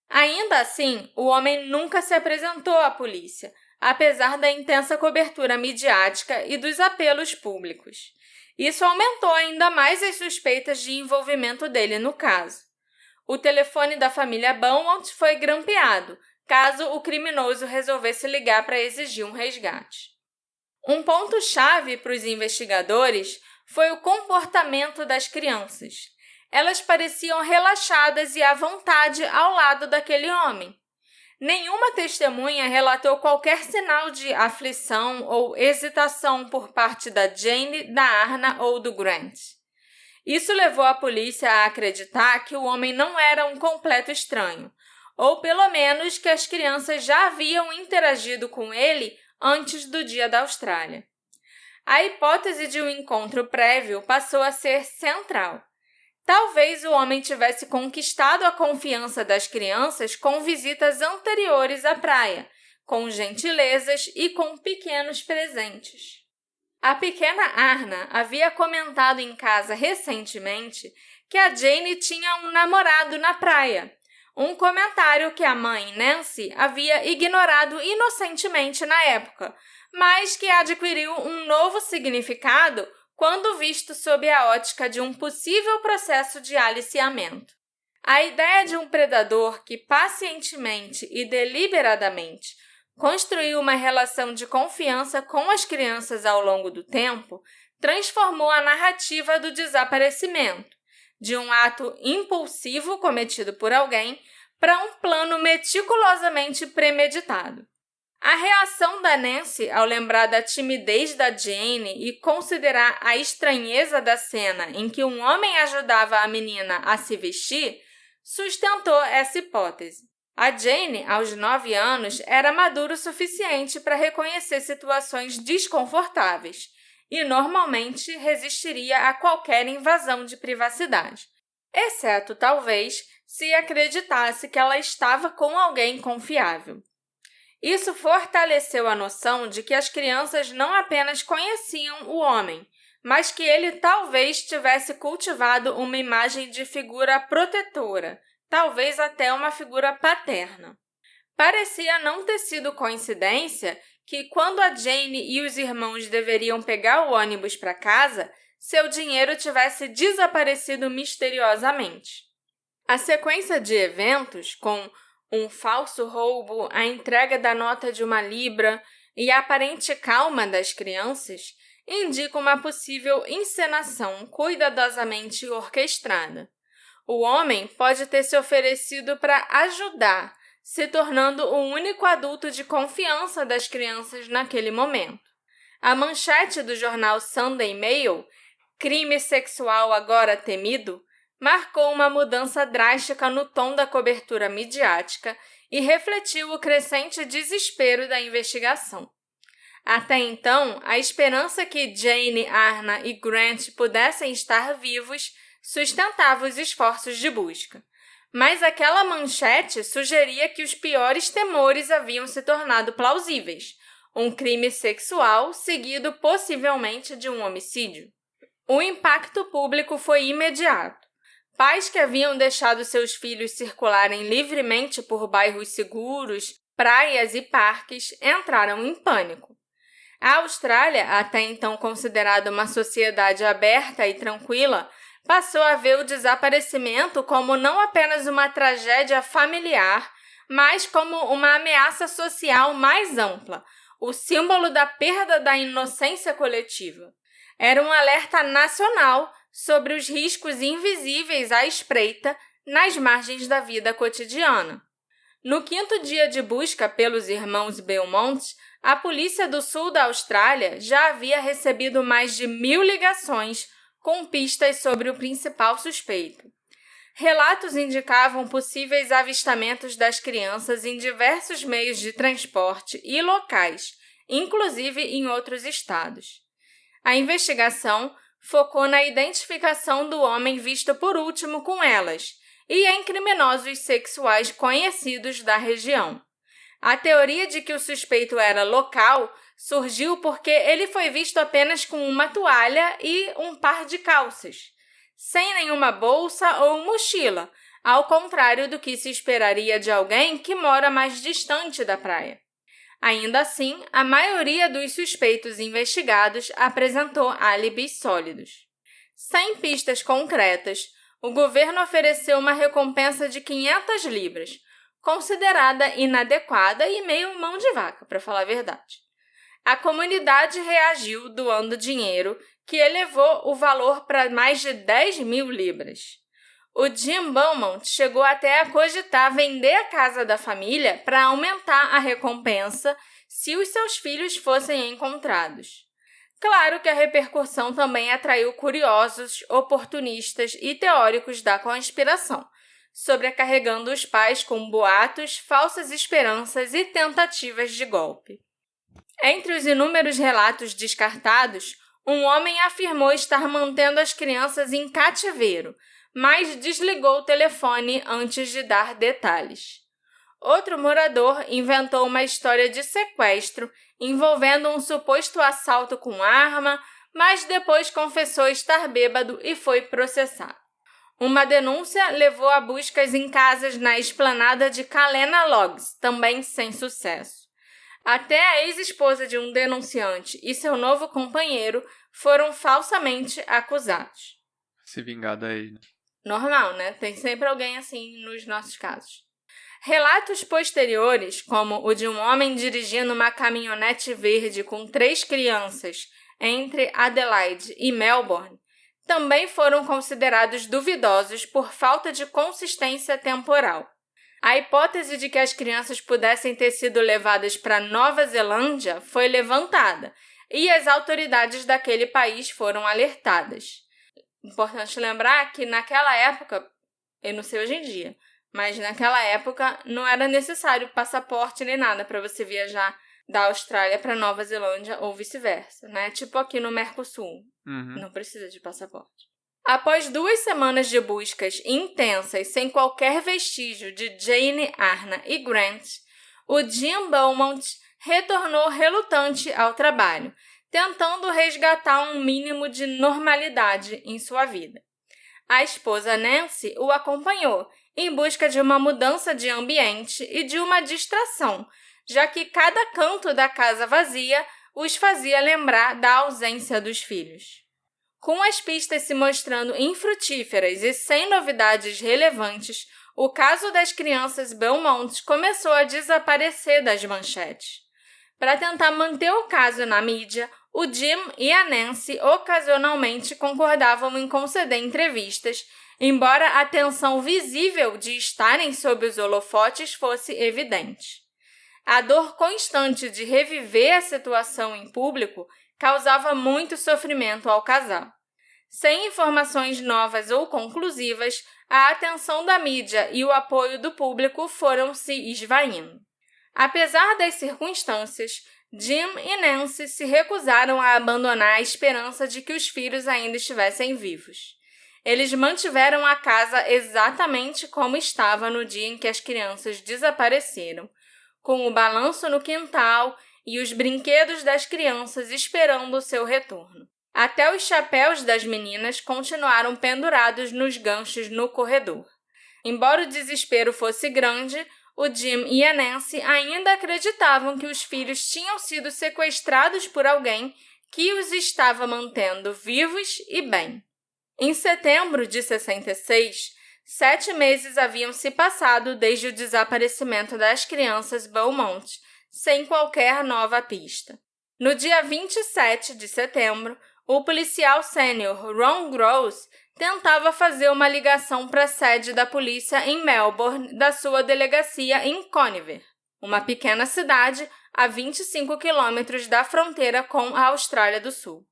Ainda assim, o homem nunca se apresentou à polícia, apesar da intensa cobertura midiática e dos apelos públicos. Isso aumentou ainda mais as suspeitas de envolvimento dele no caso. O telefone da família Beaumont foi grampeado, caso o criminoso resolvesse ligar para exigir um resgate. Um ponto-chave para os investigadores foi o comportamento das crianças. Elas pareciam relaxadas e à vontade ao lado daquele homem. Nenhuma testemunha relatou qualquer sinal de aflição ou hesitação por parte da Jane, da Arna ou do Grant. Isso levou a polícia a acreditar que o homem não era um completo estranho, ou pelo menos que as crianças já haviam interagido com ele antes do Dia da Austrália. A hipótese de um encontro prévio passou a ser central. Talvez o homem tivesse conquistado a confiança das crianças com visitas anteriores à praia, com gentilezas e com pequenos presentes. A pequena Arna havia comentado em casa recentemente que a Jane tinha um namorado na praia, um comentário que a mãe, Nancy, havia ignorado inocentemente na época, mas que adquiriu um novo significado quando visto sob a ótica de um possível processo de aliciamento. A ideia de um predador que pacientemente e deliberadamente construiu uma relação de confiança com as crianças ao longo do tempo transformou a narrativa do desaparecimento, de um ato impulsivo cometido por alguém para um plano meticulosamente premeditado. A reação da Nancy ao lembrar da timidez da Jane e considerar a estranheza da cena em que um homem ajudava a menina a se vestir sustentou essa hipótese. A Jane, aos 9 anos, era madura o suficiente para reconhecer situações desconfortáveis e normalmente resistiria a qualquer invasão de privacidade, exceto, talvez, se acreditasse que ela estava com alguém confiável. Isso fortaleceu a noção de que as crianças não apenas conheciam o homem, mas que ele talvez tivesse cultivado uma imagem de figura protetora, talvez até uma figura paterna. Parecia não ter sido coincidência que, quando a Jane e os irmãos deveriam pegar o ônibus para casa, seu dinheiro tivesse desaparecido misteriosamente. A sequência de eventos, com um falso roubo, a entrega da nota de 1 libra e a aparente calma das crianças, indica uma possível encenação cuidadosamente orquestrada. O homem pode ter se oferecido para ajudar, se tornando o único adulto de confiança das crianças naquele momento. A manchete do jornal Sunday Mail, "Crime sexual agora temido", marcou uma mudança drástica no tom da cobertura midiática e refletiu o crescente desespero da investigação. Até então, a esperança que Jane, Arna e Grant pudessem estar vivos sustentava os esforços de busca. Mas aquela manchete sugeria que os piores temores haviam se tornado plausíveis: um crime sexual seguido possivelmente de um homicídio. O impacto público foi imediato. Pais que haviam deixado seus filhos circularem livremente por bairros seguros, praias e parques entraram em pânico. A Austrália, até então considerada uma sociedade aberta e tranquila, passou a ver o desaparecimento como não apenas uma tragédia familiar, mas como uma ameaça social mais ampla, o símbolo da perda da inocência coletiva. Era um alerta nacional sobre os riscos invisíveis à espreita nas margens da vida cotidiana. No 5º dia de busca pelos irmãos Belmont, a polícia do sul da Austrália já havia recebido mais de 1.000 ligações com pistas sobre o principal suspeito. Relatos indicavam possíveis avistamentos das crianças em diversos meios de transporte e locais, inclusive em outros estados. A investigação focou na identificação do homem visto por último com elas e em criminosos sexuais conhecidos da região. A teoria de que o suspeito era local surgiu porque ele foi visto apenas com uma toalha e um par de calças, sem nenhuma bolsa ou mochila, ao contrário do que se esperaria de alguém que mora mais distante da praia. Ainda assim, a maioria dos suspeitos investigados apresentou álibis sólidos. Sem pistas concretas, o governo ofereceu uma recompensa de 500 libras, considerada inadequada e meio mão de vaca, para falar a verdade. A comunidade reagiu doando dinheiro, que elevou o valor para mais de 10.000 libras. O Jim Beaumont chegou até a cogitar vender a casa da família para aumentar a recompensa se os seus filhos fossem encontrados. Claro que a repercussão também atraiu curiosos, oportunistas e teóricos da conspiração, sobrecarregando os pais com boatos, falsas esperanças e tentativas de golpe. Entre os inúmeros relatos descartados, um homem afirmou estar mantendo as crianças em cativeiro, mas desligou o telefone antes de dar detalhes. Outro morador inventou uma história de sequestro envolvendo um suposto assalto com arma, mas depois confessou estar bêbado e foi processado. Uma denúncia levou a buscas em casas na esplanada de Kalena Logs, também sem sucesso. Até a ex-esposa de um denunciante e seu novo companheiro foram falsamente acusados. Se vingar daí, né? Normal, né? Tem sempre alguém assim nos nossos casos. Relatos posteriores, como o de um homem dirigindo uma caminhonete verde com 3 crianças entre Adelaide e Melbourne, também foram considerados duvidosos por falta de consistência temporal. A hipótese de que as crianças pudessem ter sido levadas para Nova Zelândia foi levantada e as autoridades daquele país foram alertadas. Importante lembrar que naquela época, eu não sei hoje em dia, mas naquela época não era necessário passaporte nem nada para você viajar da Austrália para Nova Zelândia ou vice-versa, né? Tipo aqui no Mercosul, não precisa de passaporte. Após 2 semanas de buscas intensas sem qualquer vestígio de Jane, Arna e Grant, o Jim Beaumont retornou relutante ao trabalho, tentando resgatar um mínimo de normalidade em sua vida. A esposa Nancy o acompanhou em busca de uma mudança de ambiente e de uma distração, já que cada canto da casa vazia os fazia lembrar da ausência dos filhos. Com as pistas se mostrando infrutíferas e sem novidades relevantes, o caso das crianças Belmont começou a desaparecer das manchetes. Para tentar manter o caso na mídia, o Jim e a Nancy ocasionalmente concordavam em conceder entrevistas, embora a tensão visível de estarem sob os holofotes fosse evidente. A dor constante de reviver a situação em público causava muito sofrimento ao casal. Sem informações novas ou conclusivas, a atenção da mídia e o apoio do público foram se esvaindo. Apesar das circunstâncias, Jim e Nancy se recusaram a abandonar a esperança de que os filhos ainda estivessem vivos. Eles mantiveram a casa exatamente como estava no dia em que as crianças desapareceram, com o balanço no quintal e os brinquedos das crianças esperando o seu retorno. Até os chapéus das meninas continuaram pendurados nos ganchos no corredor. Embora o desespero fosse grande, o Jim e a Nancy ainda acreditavam que os filhos tinham sido sequestrados por alguém que os estava mantendo vivos e bem. Em setembro de 66, 7 meses haviam se passado desde o desaparecimento das crianças Beaumont, sem qualquer nova pista. No dia 27 de setembro, o policial sênior Ron Gross tentava fazer uma ligação para a sede da polícia em Melbourne da sua delegacia em Conifer, uma pequena cidade a 25 quilômetros da fronteira com a Austrália do Sul.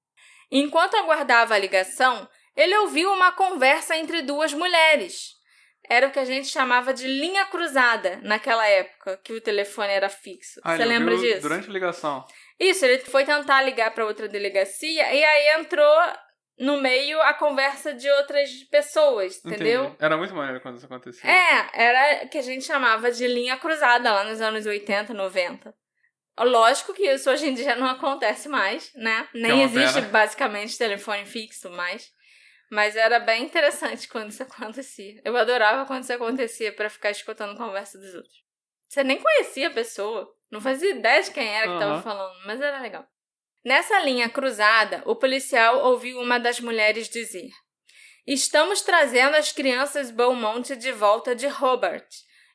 Enquanto aguardava a ligação, ele ouviu uma conversa entre duas mulheres. Era o que a gente chamava de linha cruzada naquela época, que o telefone era fixo. Você lembra disso? Durante a ligação. Isso, ele foi tentar ligar para outra delegacia e aí entrou no meio a conversa de outras pessoas, entendeu? Entendi. Era muito maneiro quando isso acontecia. Era o que a gente chamava de linha cruzada lá nos anos 80, 90. Lógico que isso hoje em dia não acontece mais, né? Nem existe basicamente telefone fixo mais. Mas era bem interessante quando isso acontecia. Eu adorava quando isso acontecia para ficar escutando a conversa dos outros. Você nem conhecia a pessoa, não fazia ideia de quem era que estava falando, mas era legal. Nessa linha cruzada, o policial ouviu uma das mulheres dizer: "Estamos trazendo as crianças Beaumont de volta de Hobart.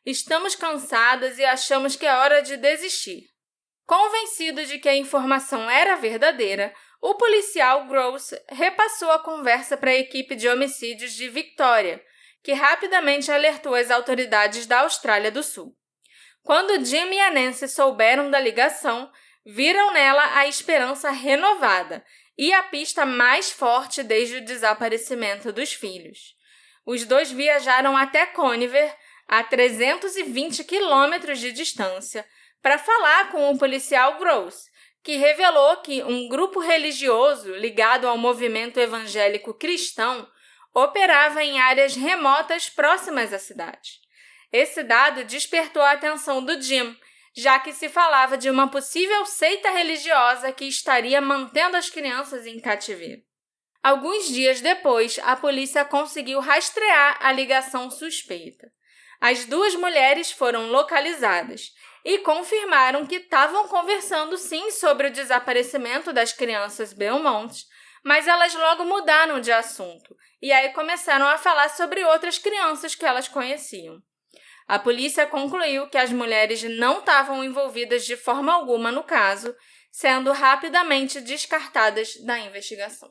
Estamos cansadas e achamos que é hora de desistir." Convencido de que a informação era verdadeira, o policial Gross repassou a conversa para a equipe de homicídios de Victoria, que rapidamente alertou as autoridades da Austrália do Sul. Quando Jim e a Nancy souberam da ligação, viram nela a esperança renovada e a pista mais forte desde o desaparecimento dos filhos. Os dois viajaram até Conifer, a 320 quilômetros de distância, para falar com o policial Gross, que revelou que um grupo religioso ligado ao movimento evangélico cristão operava em áreas remotas próximas à cidade. Esse dado despertou a atenção do Jim, já que se falava de uma possível seita religiosa que estaria mantendo as crianças em cativeiro. Alguns dias depois, a polícia conseguiu rastrear a ligação suspeita. As duas mulheres foram localizadas e confirmaram que estavam conversando sim sobre o desaparecimento das crianças Beaumont, mas elas logo mudaram de assunto e aí começaram a falar sobre outras crianças que elas conheciam. A polícia concluiu que as mulheres não estavam envolvidas de forma alguma no caso, sendo rapidamente descartadas da investigação.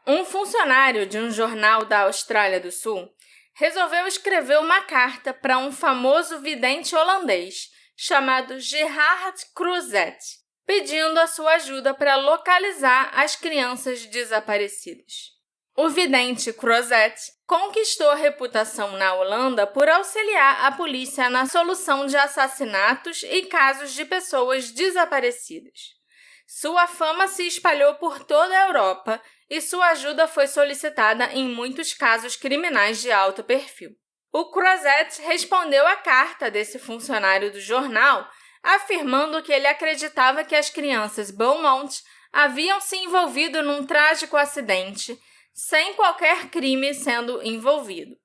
Um funcionário de um jornal da Austrália do Sul resolveu escrever uma carta para um famoso vidente holandês chamado Gerard Crozet, pedindo a sua ajuda para localizar as crianças desaparecidas. O vidente Crozet conquistou reputação na Holanda por auxiliar a polícia na solução de assassinatos e casos de pessoas desaparecidas. Sua fama se espalhou por toda a Europa e sua ajuda foi solicitada em muitos casos criminais de alto perfil. O Crozet respondeu à carta desse funcionário do jornal, afirmando que ele acreditava que as crianças Beaumont haviam se envolvido num trágico acidente, sem qualquer crime sendo envolvido.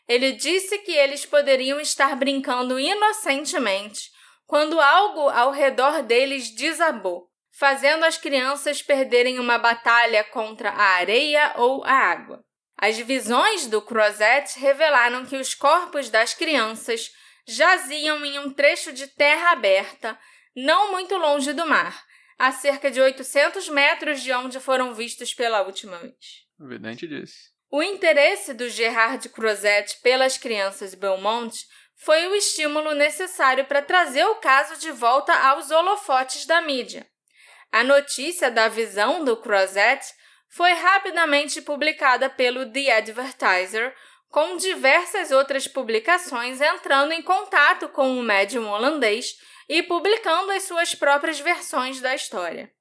Ele disse que eles poderiam estar brincando inocentemente quando algo ao redor deles desabou, fazendo as crianças perderem uma batalha contra a areia ou a água. As visões do Crozet revelaram que os corpos das crianças jaziam em um trecho de terra aberta, não muito longe do mar, a cerca de 800 metros de onde foram vistos pela última vez. Evidente disse. O interesse do Gerard Crozet pelas crianças Beaumont foi o estímulo necessário para trazer o caso de volta aos holofotes da mídia. A notícia da visão do Crozet foi rapidamente publicada pelo The Advertiser, com diversas outras publicações entrando em contato com o médium holandês e publicando as suas próprias versões da história.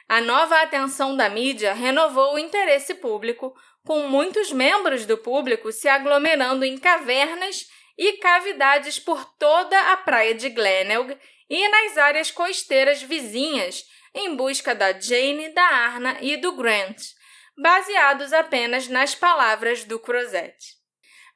A nova atenção da mídia renovou o interesse público, com muitos membros do público se aglomerando em cavernas e cavidades por toda a praia de Glenelg e nas áreas costeiras vizinhas, em busca da Jane, da Arna e do Grant, baseados apenas nas palavras do Crozet.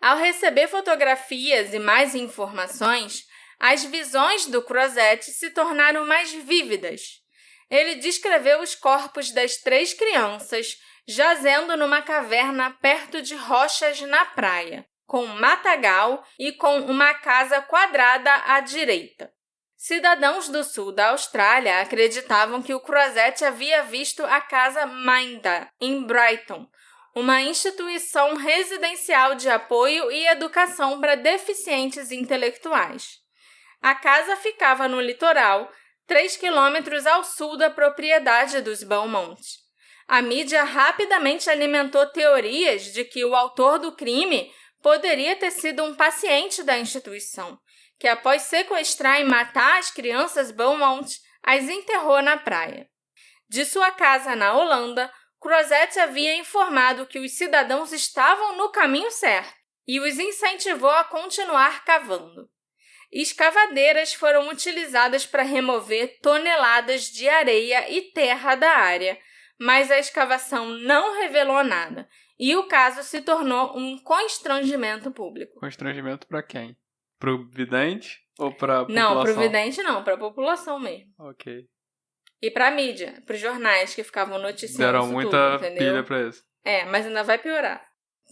Ao receber fotografias e mais informações, as visões do Crozet se tornaram mais vívidas. Ele descreveu os corpos das 3 crianças jazendo numa caverna perto de rochas na praia, com um matagal e com uma casa quadrada à direita. Cidadãos do sul da Austrália acreditavam que o Crozet havia visto a Casa Maida, em Brighton, uma instituição residencial de apoio e educação para deficientes intelectuais. A casa ficava no litoral, 3 quilômetros ao sul da propriedade dos Beaumont. A mídia rapidamente alimentou teorias de que o autor do crime poderia ter sido um paciente da instituição, que após sequestrar e matar as crianças Beaumont, as enterrou na praia. De sua casa na Holanda, Crozet havia informado que os cidadãos estavam no caminho certo e os incentivou a continuar cavando. Escavadeiras foram utilizadas para remover toneladas de areia e terra da área, mas a escavação não revelou nada e o caso se tornou um constrangimento público. Constrangimento para quem? Pro vidente ou pra população? Não, pro vidente não, pra população mesmo. Ok. E pra mídia, pros jornais que ficavam noticiando Deram isso muita tudo, entendeu? pilha pra isso. Mas ainda vai piorar.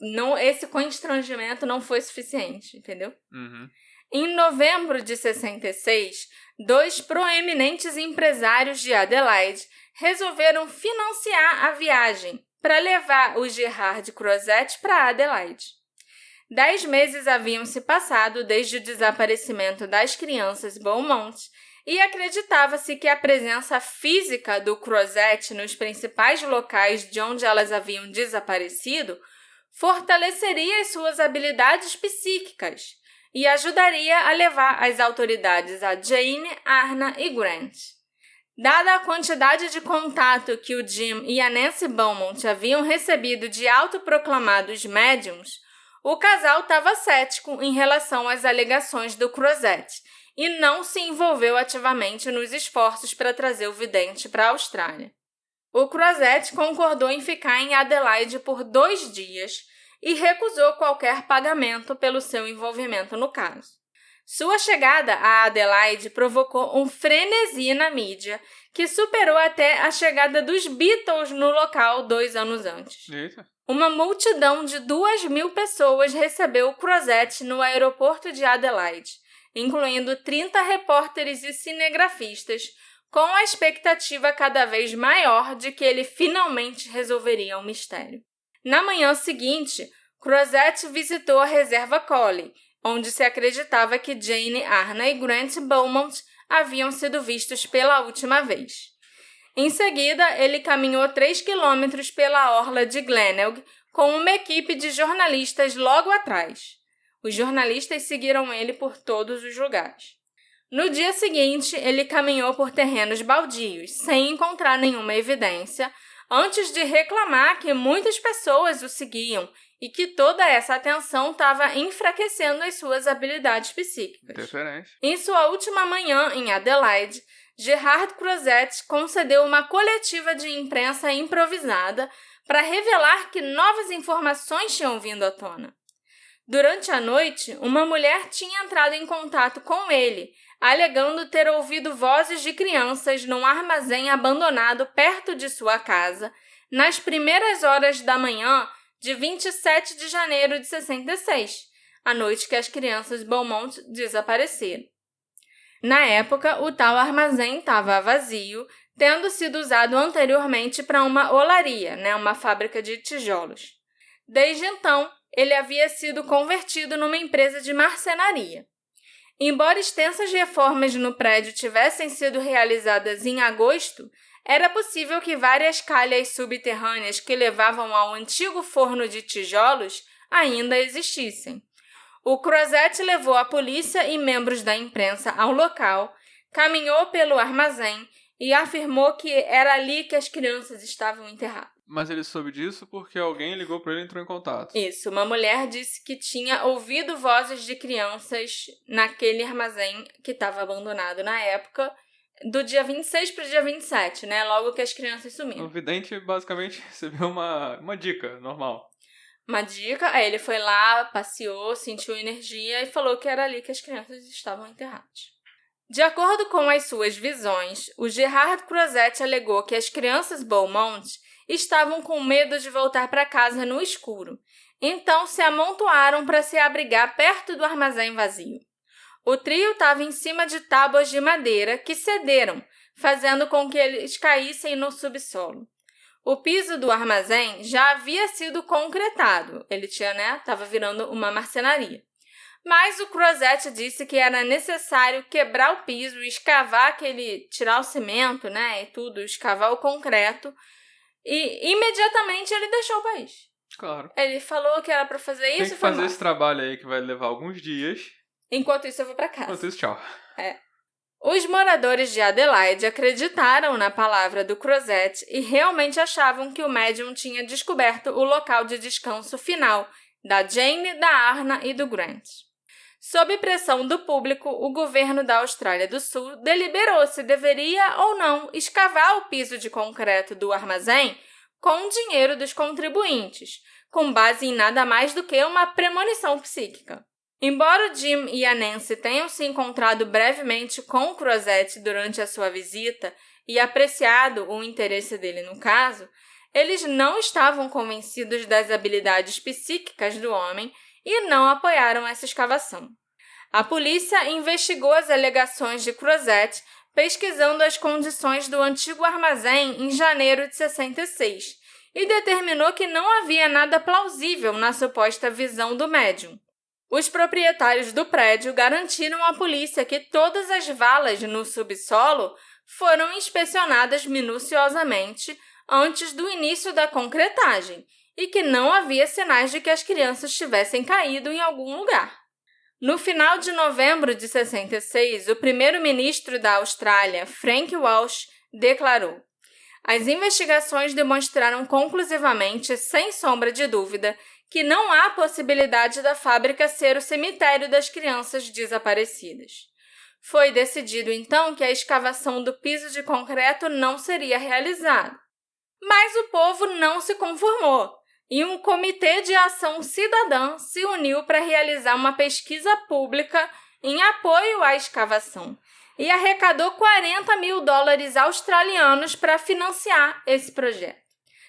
Não, esse constrangimento não foi suficiente, entendeu? Uhum. Em novembro de 66, 2 proeminentes empresários de Adelaide resolveram financiar a viagem para levar o Gerard Crozet para Adelaide. 10 meses haviam se passado desde o desaparecimento das crianças Beaumont e acreditava-se que a presença física do Crozet nos principais locais de onde elas haviam desaparecido fortaleceria as suas habilidades psíquicas e ajudaria a levar as autoridades a Jane, Arna e Grant. Dada a quantidade de contato que o Jim e a Nancy Beaumont haviam recebido de autoproclamados médiums, o casal estava cético em relação às alegações do Crozet e não se envolveu ativamente nos esforços para trazer o vidente para a Austrália. O Crozet concordou em ficar em Adelaide por 2 dias e recusou qualquer pagamento pelo seu envolvimento no caso. Sua chegada a Adelaide provocou um frenesi na mídia, que superou até a chegada dos Beatles no local 2 anos antes. Eita. Uma multidão de 2.000 pessoas recebeu o Crozet no aeroporto de Adelaide, incluindo 30 repórteres e cinegrafistas, com a expectativa cada vez maior de que ele finalmente resolveria o mistério. Na manhã seguinte, Crozet visitou a reserva Collie, onde se acreditava que Jane, Arna e Grant Beaumont haviam sido vistos pela última vez. Em seguida, ele caminhou 3 quilômetros pela orla de Glenelg com uma equipe de jornalistas logo atrás. Os jornalistas seguiram ele por todos os lugares. No dia seguinte, ele caminhou por terrenos baldios, sem encontrar nenhuma evidência, antes de reclamar que muitas pessoas o seguiam e que toda essa atenção estava enfraquecendo as suas habilidades psíquicas. Diferente. Em sua última manhã em Adelaide, Gerard Crozet concedeu uma coletiva de imprensa improvisada para revelar que novas informações tinham vindo à tona. Durante a noite, uma mulher tinha entrado em contato com ele, alegando ter ouvido vozes de crianças num armazém abandonado perto de sua casa, nas primeiras horas da manhã de 27 de janeiro de 66, a noite que as crianças Beaumont desapareceram. Na época, o tal armazém estava vazio, tendo sido usado anteriormente para uma olaria, uma fábrica de tijolos. Desde então, ele havia sido convertido numa empresa de marcenaria. Embora extensas reformas no prédio tivessem sido realizadas em agosto, era possível que várias calhas subterrâneas que levavam ao antigo forno de tijolos ainda existissem. O Crozet levou a polícia e membros da imprensa ao local, caminhou pelo armazém e afirmou que era ali que as crianças estavam enterradas. Mas ele soube disso porque alguém ligou para ele e entrou em contato. Isso, uma mulher disse que tinha ouvido vozes de crianças naquele armazém que estava abandonado na época, do dia 26 para o dia 27, logo que as crianças sumiram. O vidente basicamente recebeu uma dica normal. uma dica. Aí ele foi lá, passeou, sentiu energia e falou que era ali que as crianças estavam enterradas. De acordo com as suas visões, o Gerard Croiset alegou que as crianças Beaumont estavam com medo de voltar para casa no escuro, então se amontoaram para se abrigar perto do armazém vazio. O trio estava em cima de tábuas de madeira que cederam, fazendo com que eles caíssem no subsolo. O piso do armazém já havia sido concretado, ele estava virando uma marcenaria. Mas o Croiset disse que era necessário quebrar o piso, escavar tirar o cimento, e tudo, escavar o concreto, e imediatamente ele deixou o país. Claro. Ele falou que era para fazer isso. Tem que fazer esse trabalho aí que vai levar alguns dias. Enquanto isso eu vou para casa. Enquanto isso, tchau. Os moradores de Adelaide acreditaram na palavra do Croiset e realmente achavam que o médium tinha descoberto o local de descanso final da Jane, da Arna e do Grant. Sob pressão do público, o governo da Austrália do Sul deliberou se deveria ou não escavar o piso de concreto do armazém com o dinheiro dos contribuintes, com base em nada mais do que uma premonição psíquica. Embora o Jim e a Nancy tenham se encontrado brevemente com o Croiset durante a sua visita e apreciado o interesse dele no caso, eles não estavam convencidos das habilidades psíquicas do homem e não apoiaram essa escavação. A polícia investigou as alegações de Croiset, pesquisando as condições do antigo armazém em janeiro de 66, e determinou que não havia nada plausível na suposta visão do médium. Os proprietários do prédio garantiram à polícia que todas as valas no subsolo foram inspecionadas minuciosamente antes do início da concretagem e que não havia sinais de que as crianças tivessem caído em algum lugar. No final de novembro de 66, o primeiro-ministro da Austrália, Frank Walsh, declarou: "As investigações demonstraram conclusivamente, sem sombra de dúvida, que não há possibilidade da fábrica ser o cemitério das crianças desaparecidas." Foi decidido, então, que a escavação do piso de concreto não seria realizada. Mas o povo não se conformou, e um comitê de ação cidadã se uniu para realizar uma pesquisa pública em apoio à escavação e arrecadou $40.000 australianos para financiar esse projeto.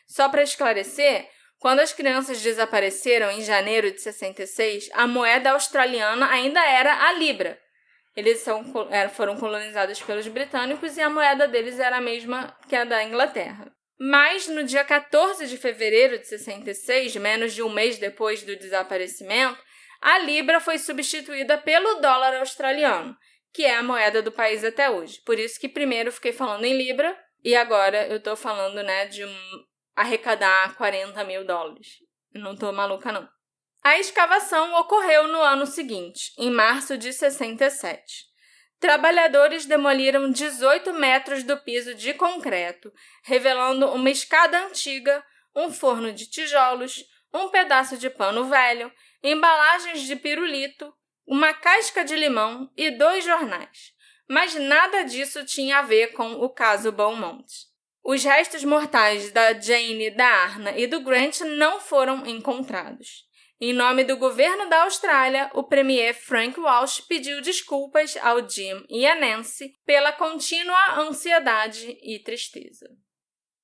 Só para esclarecer, quando as crianças desapareceram em janeiro de 66, a moeda australiana ainda era a libra. Eles foram colonizados pelos britânicos e a moeda deles era a mesma que a da Inglaterra. Mas, no dia 14 de fevereiro de 66, menos de um mês depois do desaparecimento, a libra foi substituída pelo dólar australiano, que é a moeda do país até hoje. Por isso que primeiro eu fiquei falando em libra e agora eu estou falando, de arrecadar $40.000. Não estou maluca, não. A escavação ocorreu no ano seguinte, em março de 67. Trabalhadores demoliram 18 metros do piso de concreto, revelando uma escada antiga, um forno de tijolos, um pedaço de pano velho, embalagens de pirulito, uma casca de limão e 2 jornais. Mas nada disso tinha a ver com o caso Beaumont. Os restos mortais da Jane, da Arna e do Grant não foram encontrados. Em nome do governo da Austrália, o premier Frank Walsh pediu desculpas ao Jim e a Nancy pela contínua ansiedade e tristeza.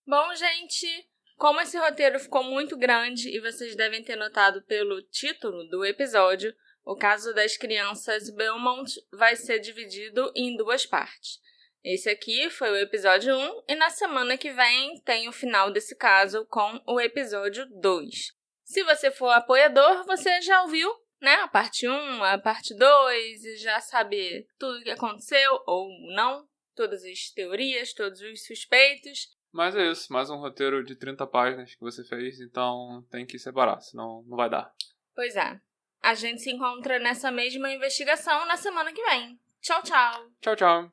Bom, gente, como esse roteiro ficou muito grande e vocês devem ter notado pelo título do episódio, o caso das crianças Beaumont vai ser dividido em 2 partes. Esse aqui foi o episódio 1 e na semana que vem tem o final desse caso com o episódio 2. Se você for apoiador, você já ouviu, a parte 1, a parte 2, e já sabe tudo o que aconteceu ou não, todas as teorias, todos os suspeitos. Mas é isso, mais um roteiro de 30 páginas que você fez, então tem que separar, senão não vai dar. Pois é. A gente se encontra nessa mesma investigação na semana que vem. Tchau, tchau. Tchau, tchau.